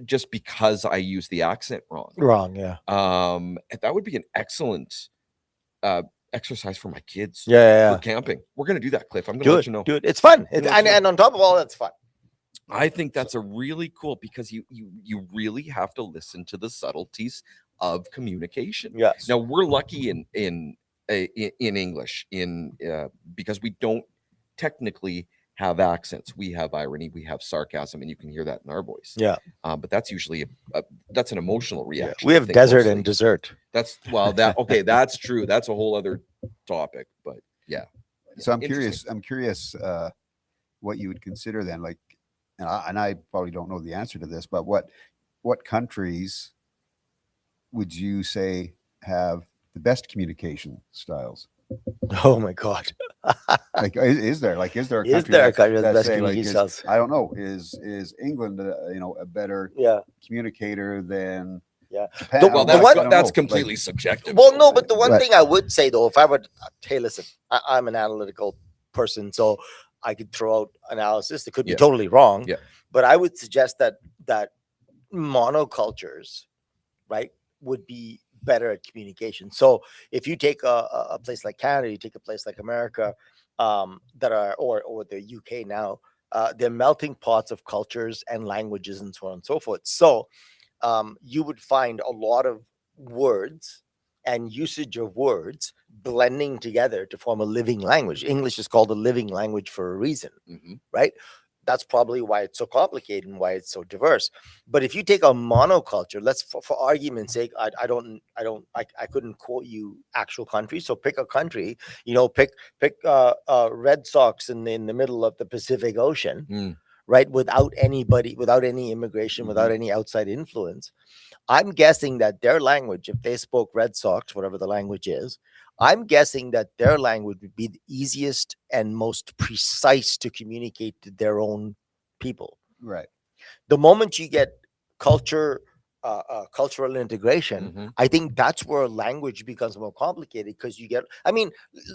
just because I used the accent wrong. Yeah. And that would be an excellent exercise for my kids. Yeah. For camping. We're gonna do that, Cliff. I'm gonna Do let it. you know. Do it. It's fun. I'm gonna let you know. And on top of all that's fun. I think that's a really cool, because you really have to listen to the subtleties of communication. Yes. Now we're lucky in English because we don't technically have accents. We have irony, we have sarcasm, and you can hear that in our voice. Yeah. But that's usually that's an emotional reaction. We I have think, desert mostly. and dessert. That's that's true. That's a whole other topic. But yeah. So I'm curious what you would consider then, like, and I probably don't know the answer to this, but what countries would you say have the best communication styles? Oh my God. Like, is there a country Is there a that- country with the that best say, like, communication is- styles? I don't know. Is England a better Yeah. communicator than Yeah. Japan? The- Well, the one- that's that's completely subjective. Well, no, but the one But- thing I would say though, if I would, hey, listen, I'm an analytical person, so I could throw out analysis that could be Yeah. totally wrong. Yeah. But I would suggest that monocultures, right, would be better at communication. So if you take a place like Canada, you take a place like America, that are or the UK now, they're melting pots of cultures and languages and so on and so forth. So you would find a lot of words and usage of words blending together to form a living language. English is called a living language for a reason, Mhm. right? That's probably why it's so complicated and why it's so diverse. But if you take a monoculture, let's for argument's sake, I couldn't quote you actual countries. So pick a country, pick Red Sox in the middle of the Pacific Ocean, Mm. right? Without anybody, without any immigration, without any outside influence. I'm guessing that their language, if they spoke Red Sox, whatever the language is, I'm guessing that their language would be the easiest and most precise to communicate to their own people. Right. The moment you get cultural integration, Mhm. I think that's where language becomes more complicated, because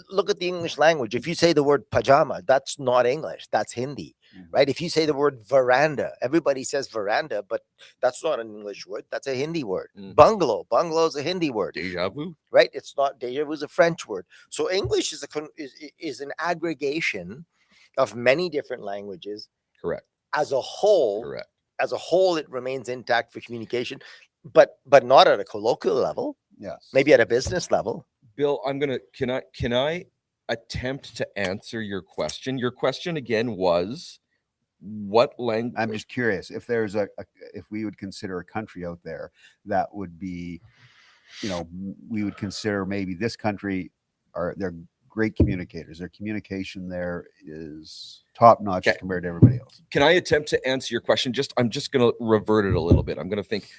look at the English language. If you say the word pajama, that's not English, that's Hindi, right? If you say the word veranda, everybody says veranda, but that's not an English word, that's a Hindi word. Bungalow is a Hindi word. Deja vu. Right? It's not. Deja vu is a French word. So English is an aggregation of many different languages. Correct. As a whole, Correct. As a whole, it remains intact for communication, but not at a colloquial level. Yes. Maybe at a business level. Bill, can I attempt to answer your question? Your question again was, what language? I'm just curious if there's if we would consider a country out there that would be, we would consider maybe this country they're great communicators. Their communication there is top notch compared to everybody else. Can I attempt to answer your question? I'm just going to revert it a little bit. I'm going to think,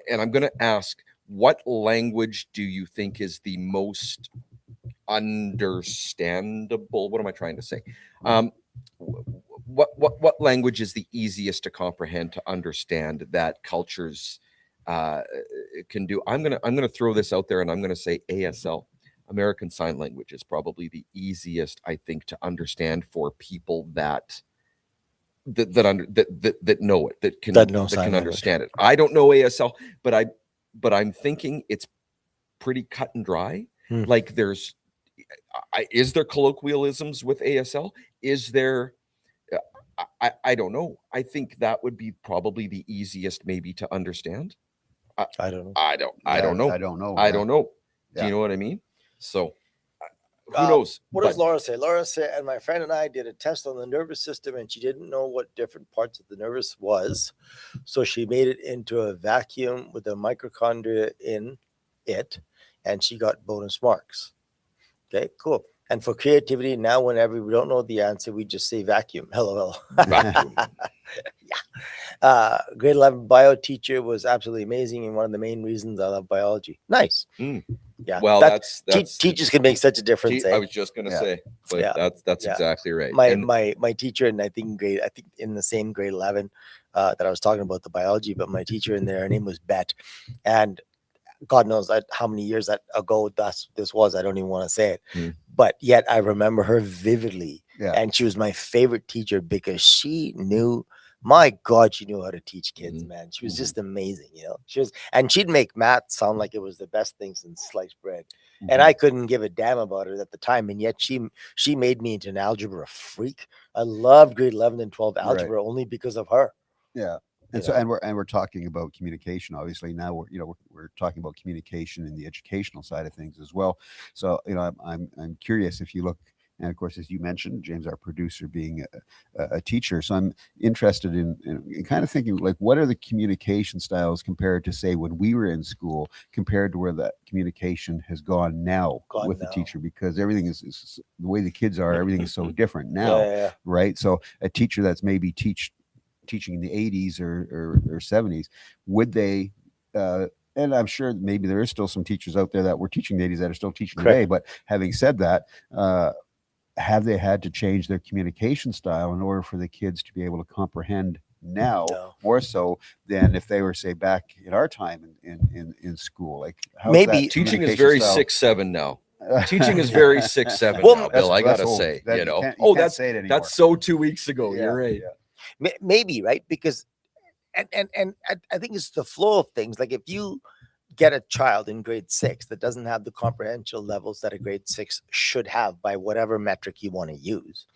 and I'm going to ask, what language do you think is the most understandable? What am I trying to say? What language is the easiest to comprehend, to understand, that cultures can do? I'm gonna throw this out there, and I'm gonna say ASL, American Sign Language, is probably the easiest, I think, to understand for people that know it, that can understand it. I don't know ASL, but I'm thinking it's pretty cut and dry. Like is there colloquialisms with ASL? Is there? I don't know. I think that would be probably the easiest, maybe, to understand. I don't know. I don't know. I don't know. I don't know. Do Yeah. you know what I mean? So who knows? What does Laura say? Laura said, and my friend and I did a test on the nervous system, and she didn't know what different parts of the nervous was. So she made it into a vacuum with a mitochondria in it, and she got bonus marks. Okay, cool. And for creativity, now whenever we don't know the answer, we just say vacuum. LOL. Vacuum. Yeah. Grade 11 bio teacher was absolutely amazing, and one of the main reasons I love biology. Nice. Yeah. Well, that's teachers can make such a difference. I was just gonna say, but that's exactly right. My teacher, and I think in the same grade 11 that I was talking about the biology, but my teacher in there, her name was Bet, and God knows how many years ago this was. I don't even want to say it, Mm. but yet I remember her vividly. Yeah. And she was my favorite teacher because she knew, my God, she knew how to teach kids, man. She was just amazing, you know. She'd make math sound like it was the best thing since sliced bread. And I couldn't give a damn about it at the time. And yet she made me into an algebra freak. I loved grade 11 and 12 algebra only because of her. Yeah. And so, and we're talking about communication. Obviously, now we're talking about communication in the educational side of things as well. So, I'm curious if you look, and of course, as you mentioned, James, our producer, being a teacher. So I'm interested in kind of thinking, like, what are the communication styles compared to, say, when we were in school, compared to where that communication has gone now with the teacher, because everything is the way the kids are. Everything is so different now, right? So a teacher that's maybe teaching in the 80s or 70s, would they and I'm sure maybe there is still some teachers out there that were teaching in the 80s that are still teaching today, but having said that, have they had to change their communication style in order for the kids to be able to comprehend now more so than if they were, say, back in our time in school? Like, how maybe teaching is very 6'7" now. Teaching is very 6'7" now, Bill. I gotta say, that's so 2 weeks ago. You're right. Maybe, right? Because and I think it's the flow of things. Like, if you get a child in grade 6 that doesn't have the comprehension levels that a grade 6 should have by whatever metric you want to use,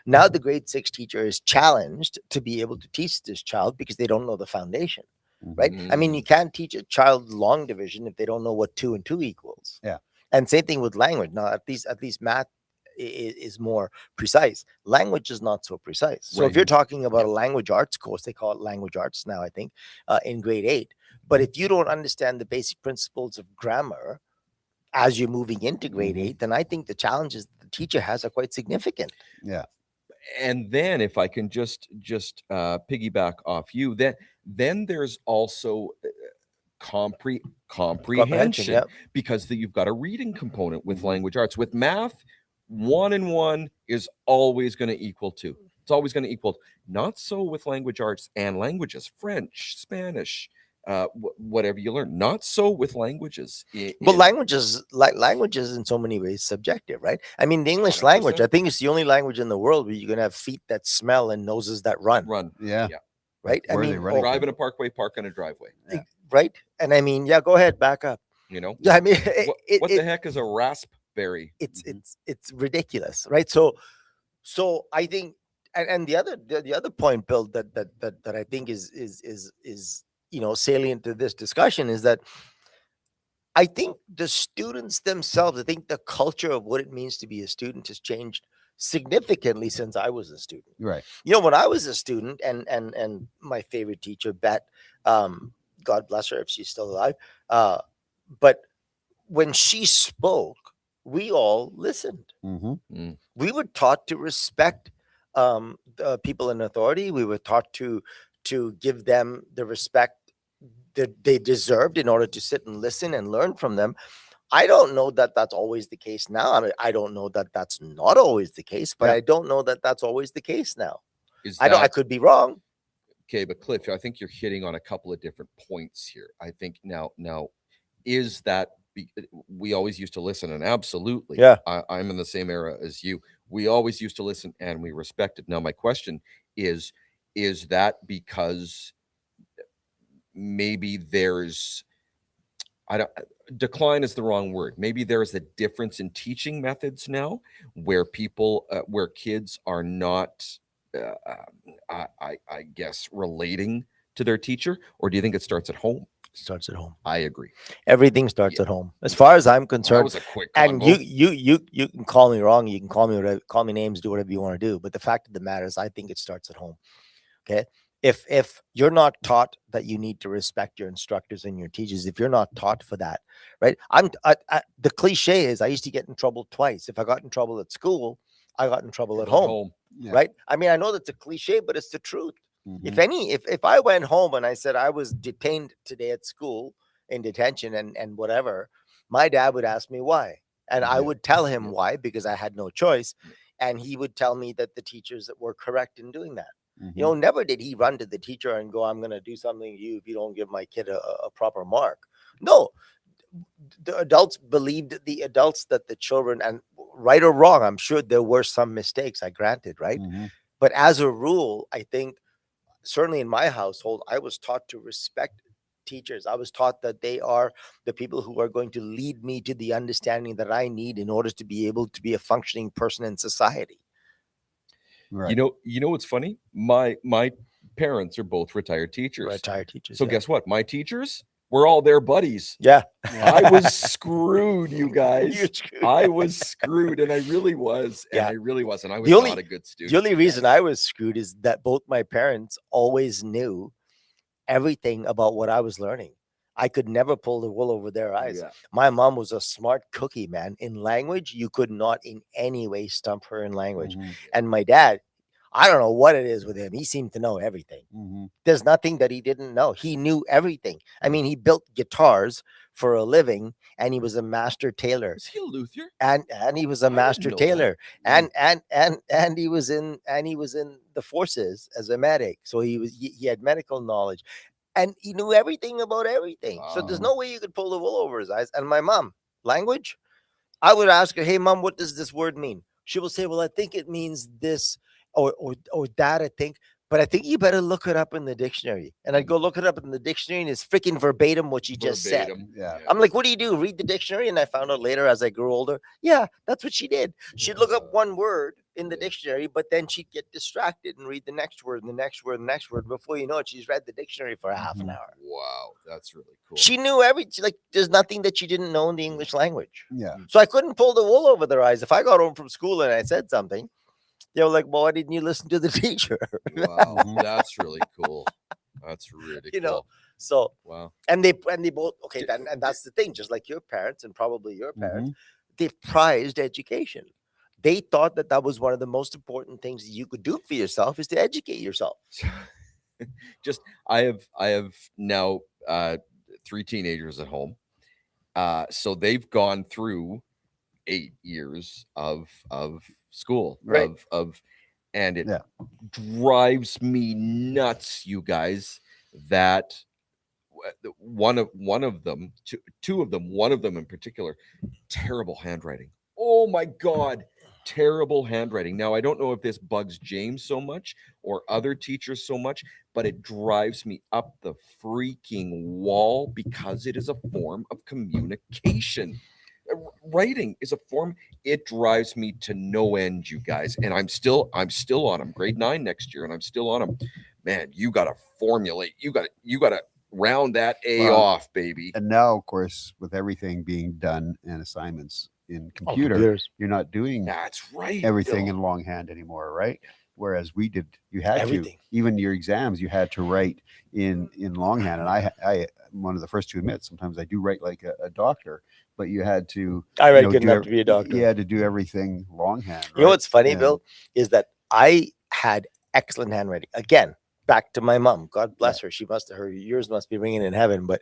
now the grade 6 teacher is challenged to be able to teach this child because they don't know the foundation, right? I mean, you can't teach a child long division if they don't know what 2 and 2 equals. Yeah. And same thing with language. Now, at least math is more precise. Language is not so precise. So if you're talking about a language arts course, they call it language arts now, I think, in grade 8. But if you don't understand the basic principles of grammar as you're moving into grade 8, then I think the challenges the teacher has are quite significant. Yeah. And then, if I can just piggyback off you, then there's also comprehension, because you've got a reading component with language arts. With math, 1 and 1 is always going to equal 2. It's always going to equal. Not so with language arts and languages, French, Spanish, whatever you learn. Not so with languages. But languages in so many ways subjective, right? I mean, the English 100%. language, I think it's the only language in the world where you can have feet that smell and noses that run. Yeah. Right. Where I are they mean, running? Drive in a parkway, park in a driveway. Yeah. Right. And I mean, go ahead, back up. You know, I mean, what the heck is a raspberry? It's ridiculous, right? So I think, and the other point, Bill, that I think is salient to this discussion is that I think the students themselves, I think the culture of what it means to be a student has changed significantly since I was a student. Right. You know, when I was a student, and my favorite teacher, Bet, God bless her if she's still alive, but when she spoke, we all listened. We were taught to respect the people in authority. We were taught to give them the respect that they deserved in order to sit and listen and learn from them. I don't know that that's always the case now. I mean, I don't know that that's not always the case, but I don't know that that's always the case now. I could be wrong. Okay, but Cliff, I think you're hitting on a couple of different points here. I think now is that we always used to listen, and absolutely, I'm in the same era as you. We always used to listen and we respected. Now, my question is that because maybe there's, decline is the wrong word. Maybe there is a difference in teaching methods now, where where kids are not, I guess, relating to their teacher, or do you think it starts at home? Starts at home. I agree. Everything starts at home, as far as I'm concerned. That was a quick and convo. you can call me wrong. You can call me names, do whatever you want to do. But the fact of the matter is, I think it starts at home. Okay. If you're not taught that you need to respect your instructors and your teachers, if you're not taught for that, right? The cliche is I used to get in trouble twice. If I got in trouble at school, I got in trouble at home. Right? I mean, I know that's a cliche, but it's the truth. If I went home and I said I was detained today at school in detention and whatever, my dad would ask me why. And I would tell him why, because I had no choice. And he would tell me that the teachers were correct in doing that. You know, never did he run to the teacher and go, I'm going to do something to you if you don't give my kid a proper mark. No, the adults believed the adults that the children, and right or wrong, I'm sure there were some mistakes, I granted, right? Mhm. But as a rule, I think certainly in my household, I was taught to respect teachers. I was taught that they are the people who are going to lead me to the understanding that I need in order to be able to be a functioning person in society. Right. You know what's funny? My parents are both retired teachers. Retired teachers. So yeah. guess what? My teachers were all their buddies. Yeah. I was screwed, you guys. You're screwed. I was screwed, and I really was. And Yeah. I really was. And I was The only- not a good student. The only you reason guys. I was screwed is that both my parents always knew everything about what I was learning. I could never pull the wool over their eyes. Yeah. My mom was a smart cookie, man. In language, you could not in any way stump her in language. Mhm. And my dad, I don't know what it is with him. He seemed to know everything. Mhm. There's nothing that he didn't know. He knew everything. I mean, he built guitars for a living, and he was a master tailor. Is he a Luther? And he was a I didn't master know that. tailor, and he was in the forces as a medic. So he had medical knowledge, and he knew everything about everything. So there's Wow. no way you could pull the wool over his eyes. And my mom, language, I would ask her, "Hey, mom, what does this word mean?" She will say, "Well, I think it means this or that. I think." But I think you better look it up in the dictionary. And I'd go look it up in the dictionary, and it's freaking verbatim what you just said. Verbatim. Yeah. I'm like, what do you do? Read the dictionary? And I found out later as I grew older, yeah, that's what she did. She'd look up one word in the dictionary, but then she'd get distracted and read the next word and the next word and the next word. Before you know it, she's read the dictionary for half an Mhm. hour. Wow, that's really cool. She knew everything. Like, there's nothing that she didn't know in the English language. Yeah. So I couldn't pull the wool over their eyes. If I got home from school and I said something, they were like, well, why didn't you listen to the teacher? Wow, Mhm. that's really cool. That's really You cool. know, so Wow. and they both okay, and that's the thing, just like your parents and probably your parents, Mhm. they prized education. They thought that that was one of the most important things that you could do for yourself is to educate yourself. Just I have now 3 teenagers at home. So they've gone through 8 years of school, Right. of and it Yeah. drives me nuts, you guys, that one of them, two of them, one of them in particular, terrible handwriting. Oh my god, terrible handwriting. Now I don't know if this bugs James so much or other teachers so much, but it drives me up the freaking wall because it is a form of communication. Writing is a form. It drives me to no end, you guys, and I'm still on them. Grade 9 next year, and I'm still on them. Man, you got to formulate. You got to round that A Well, off, baby. And now, of course, with everything being done and assignments in Oh, computer, computers. you're not doing That's right. everything Bill. in longhand anymore, right? Whereas we did, you had Everything. to, even your exams, you had to write in longhand. And I'm one of the first to admit, sometimes I do write like a doctor, but you had to. I read know, good do enough to be a doctor. You had to do everything longhand. You know right? what's funny, And- Bill, is that I had excellent handwriting. Again, back to my mom. God bless her. Her yours must be ringing in heaven. But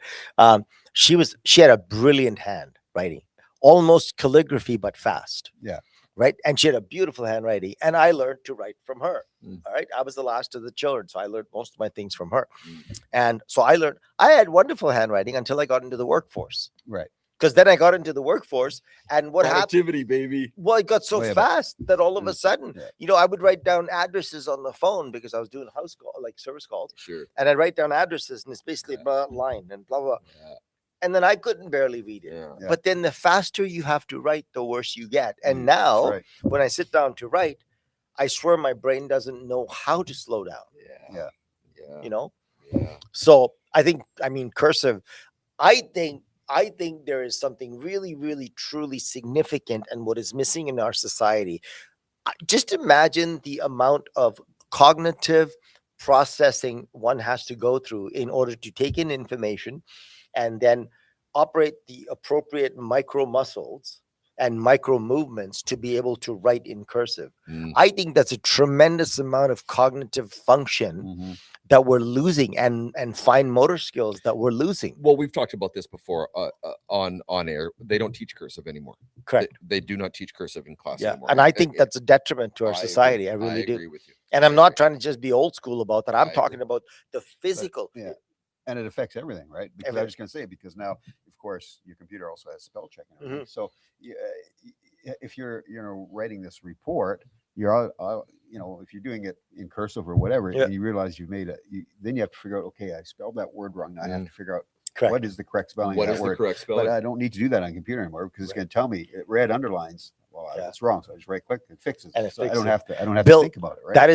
she had a brilliant hand writing, almost calligraphy, but fast. Yeah. Right. And she had a beautiful handwriting. And I learned to write from her. Mm. All right. I was the last of the children. So I learned most of my things from her. Mm. And so I had wonderful handwriting until I got into the workforce. Right. Because then I got into the workforce. And what happened? Productivity, baby. Well, it got so yeah, but- fast that all of a sudden, Yeah. I would write down addresses on the phone because I was doing house call, like service calls, Sure. and I'd write down addresses, and it's basically Yeah. blah line and blah blah. Yeah. And then I couldn't barely read it. Yeah. Yeah. But then the faster you have to write, the worse you get. And Mm, That's now, right. when I sit down to write, I swear my brain doesn't know how to slow down. Yeah. Yeah. You know. Yeah. So cursive. I think there is something really, really, truly significant and what is missing in our society. Just imagine the amount of cognitive processing one has to go through in order to take in information and then operate the appropriate micro muscles and micro movements to be able to write in cursive. Mm. I think that's a tremendous amount of cognitive function Mhm. that we're losing and fine motor skills that we're losing. Well, we've talked about this before on air. They don't teach cursive anymore. Correct. They do not teach cursive in class Yeah. anymore. And I think that's a detriment to our I agree. society. I really I do. agree with you. And I I'm not agree. trying to just be old school about that. I'm I talking agree. about the physical. yeah. and it affects everything, right? Because I Everything. was just going to say, because now, of course, your computer also has spell check and everything. Mhm. So if you're writing this report, you're if you're doing it in cursive or whatever, Yeah. and you realize you've made then you have to figure out, okay, I spelled that word wrong. Now I have to figure out Correct. what is the correct spelling What of is that the word. correct spelling? But I don't need to do that on computer anymore because it's Right. going to tell me red underlines. Well, Yeah. that's wrong. So I just right click and fixes And it. it So I fixes don't it. have to. I don't have Bill, to think about it. Right. That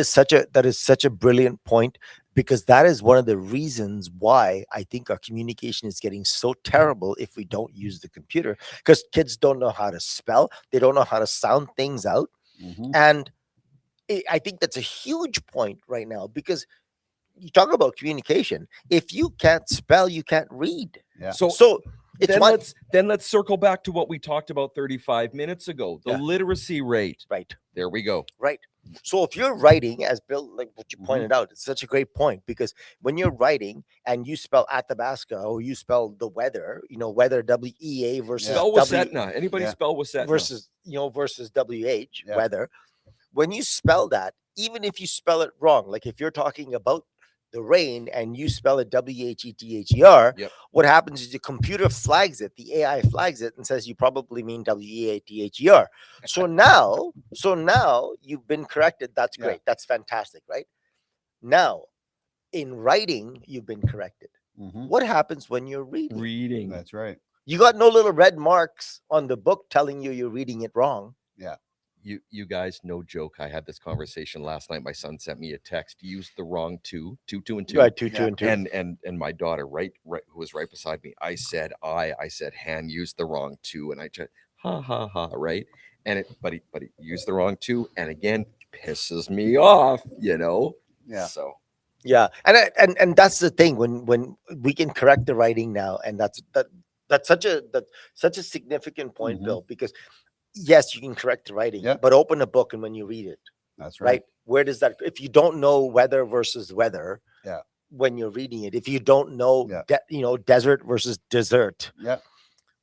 is such a brilliant point, because that is one of the reasons why I think our communication is getting so terrible if we don't use the computer, because kids don't know how to spell, they don't know how to sound things out. Mhm. And I think that's a huge point right now, because you talk about communication. If you can't spell, you can't read. Yeah. So it's let's circle back to what we talked about 35 minutes ago. The Yeah. literacy rate. right. There we go. Right. So if you're writing, as Bill, like what you Mhm. pointed out, it's such a great point, because when you're writing and you spell Athabasca, or you spell the weather, weather WEA versus Spell W Wasetna. Anybody Yeah. spell Wasetna? versus versus WH Yeah. weather. When you spell that, even if you spell it wrong, like if you're talking about the rain and you spell it WHETHER, Yep. what happens is the computer flags it, the AI flags it, and says you probably mean WEATHER. So now you've been corrected. That's Yeah. great. That's fantastic, right? Now, in writing, you've been corrected. Mhm. What happens when you're reading? Reading. That's right. You got no little red marks on the book telling you you're reading it wrong. You guys, no joke. I had this conversation last night. My son sent me a text. Used the wrong two and two. Right, two, Yeah. and two. And my daughter, right, who was right beside me, I said Han used the wrong two, and I just ha ha ha, right, but he used the wrong two, and again pisses me off, Yeah. So Yeah, and that's the thing, when we can correct the writing now, and that's such a significant point, Mhm. Bill, because yes, you can correct the writing, Yeah. but open a book and when you read it, That's right? right. Where does that, if you don't know weather versus weather, Yeah. when you're reading it, if you don't know, Yeah. desert versus dessert, Yeah.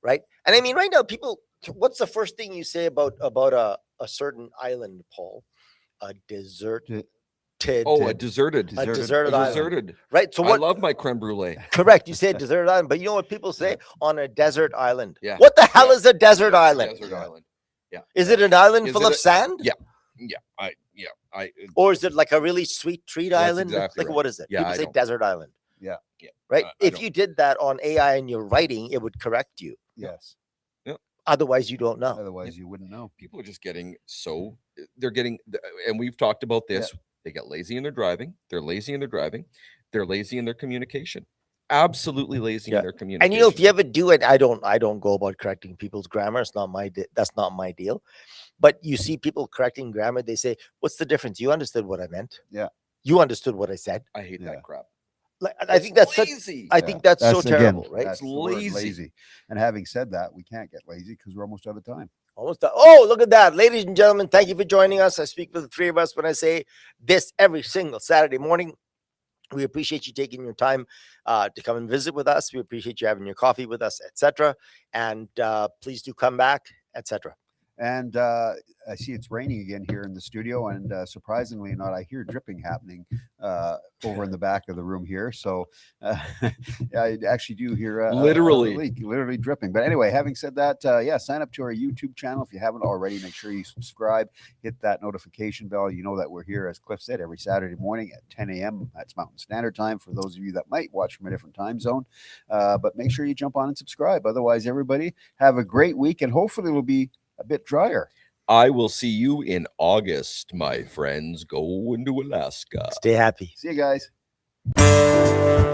right? And I mean, right now, people, what's the first thing you say about a certain island, Paul? A desert. De- a deserted A deserted island. deserted. Right. So I what? love my creme brulee. Correct. You say desert island, but you know what people say? Yeah. On a desert island. Yeah. What the hell Yeah. is a desert island? Desert Yeah. island. Yeah. Is it an island Is full it of a- sand? Yeah. I Or is it like a really sweet treat That's island? exactly Like right. what is it? Yeah, People I say don't- desert island. Yeah. Right. I If don't- you did that on AI and you're writing, it would correct you. Yes. Otherwise, you don't know. Otherwise, you wouldn't know. people are just getting and we've talked about this. They get lazy in their driving. They're lazy in their driving. They're lazy in their communication. Absolutely lazy Yeah. in their communication. And if you ever do it, I don't go about correcting people's grammar. It's not that's not my deal. But you see people correcting grammar, they say, "What's the difference? You understood what I meant. Yeah. You understood what I said." I hate Yeah. that crap. Like, I think that's such, lazy. I think that's so again, terrible, right? That's the word, Lazy. lazy. And having said that, we can't get lazy because we're almost out of time. Almost done. Oh, look at that. Ladies and gentlemen, thank you for joining us. I speak for the three of us when I say this every single Saturday morning. We appreciate you taking your time to come and visit with us. We appreciate you having your coffee with us, etc. And please do come back, etc. And I see it's raining again here in the studio, and surprisingly not, I hear dripping happening over in the back of the room here. So I actually do hear Literally. a leak, literally dripping. But anyway, having said that, sign up to our YouTube channel if you haven't already. Make sure you subscribe, hit that notification bell. You know that we're here, as Cliff said, every Saturday morning at 10 a.m. That's Mountain Standard Time for those of you that might watch from a different time zone. But make sure you jump on and subscribe. Otherwise, everybody have a great week, and hopefully it'll be a bit drier. I will see you in August, my friends. Go into Alaska. Stay happy. See you guys.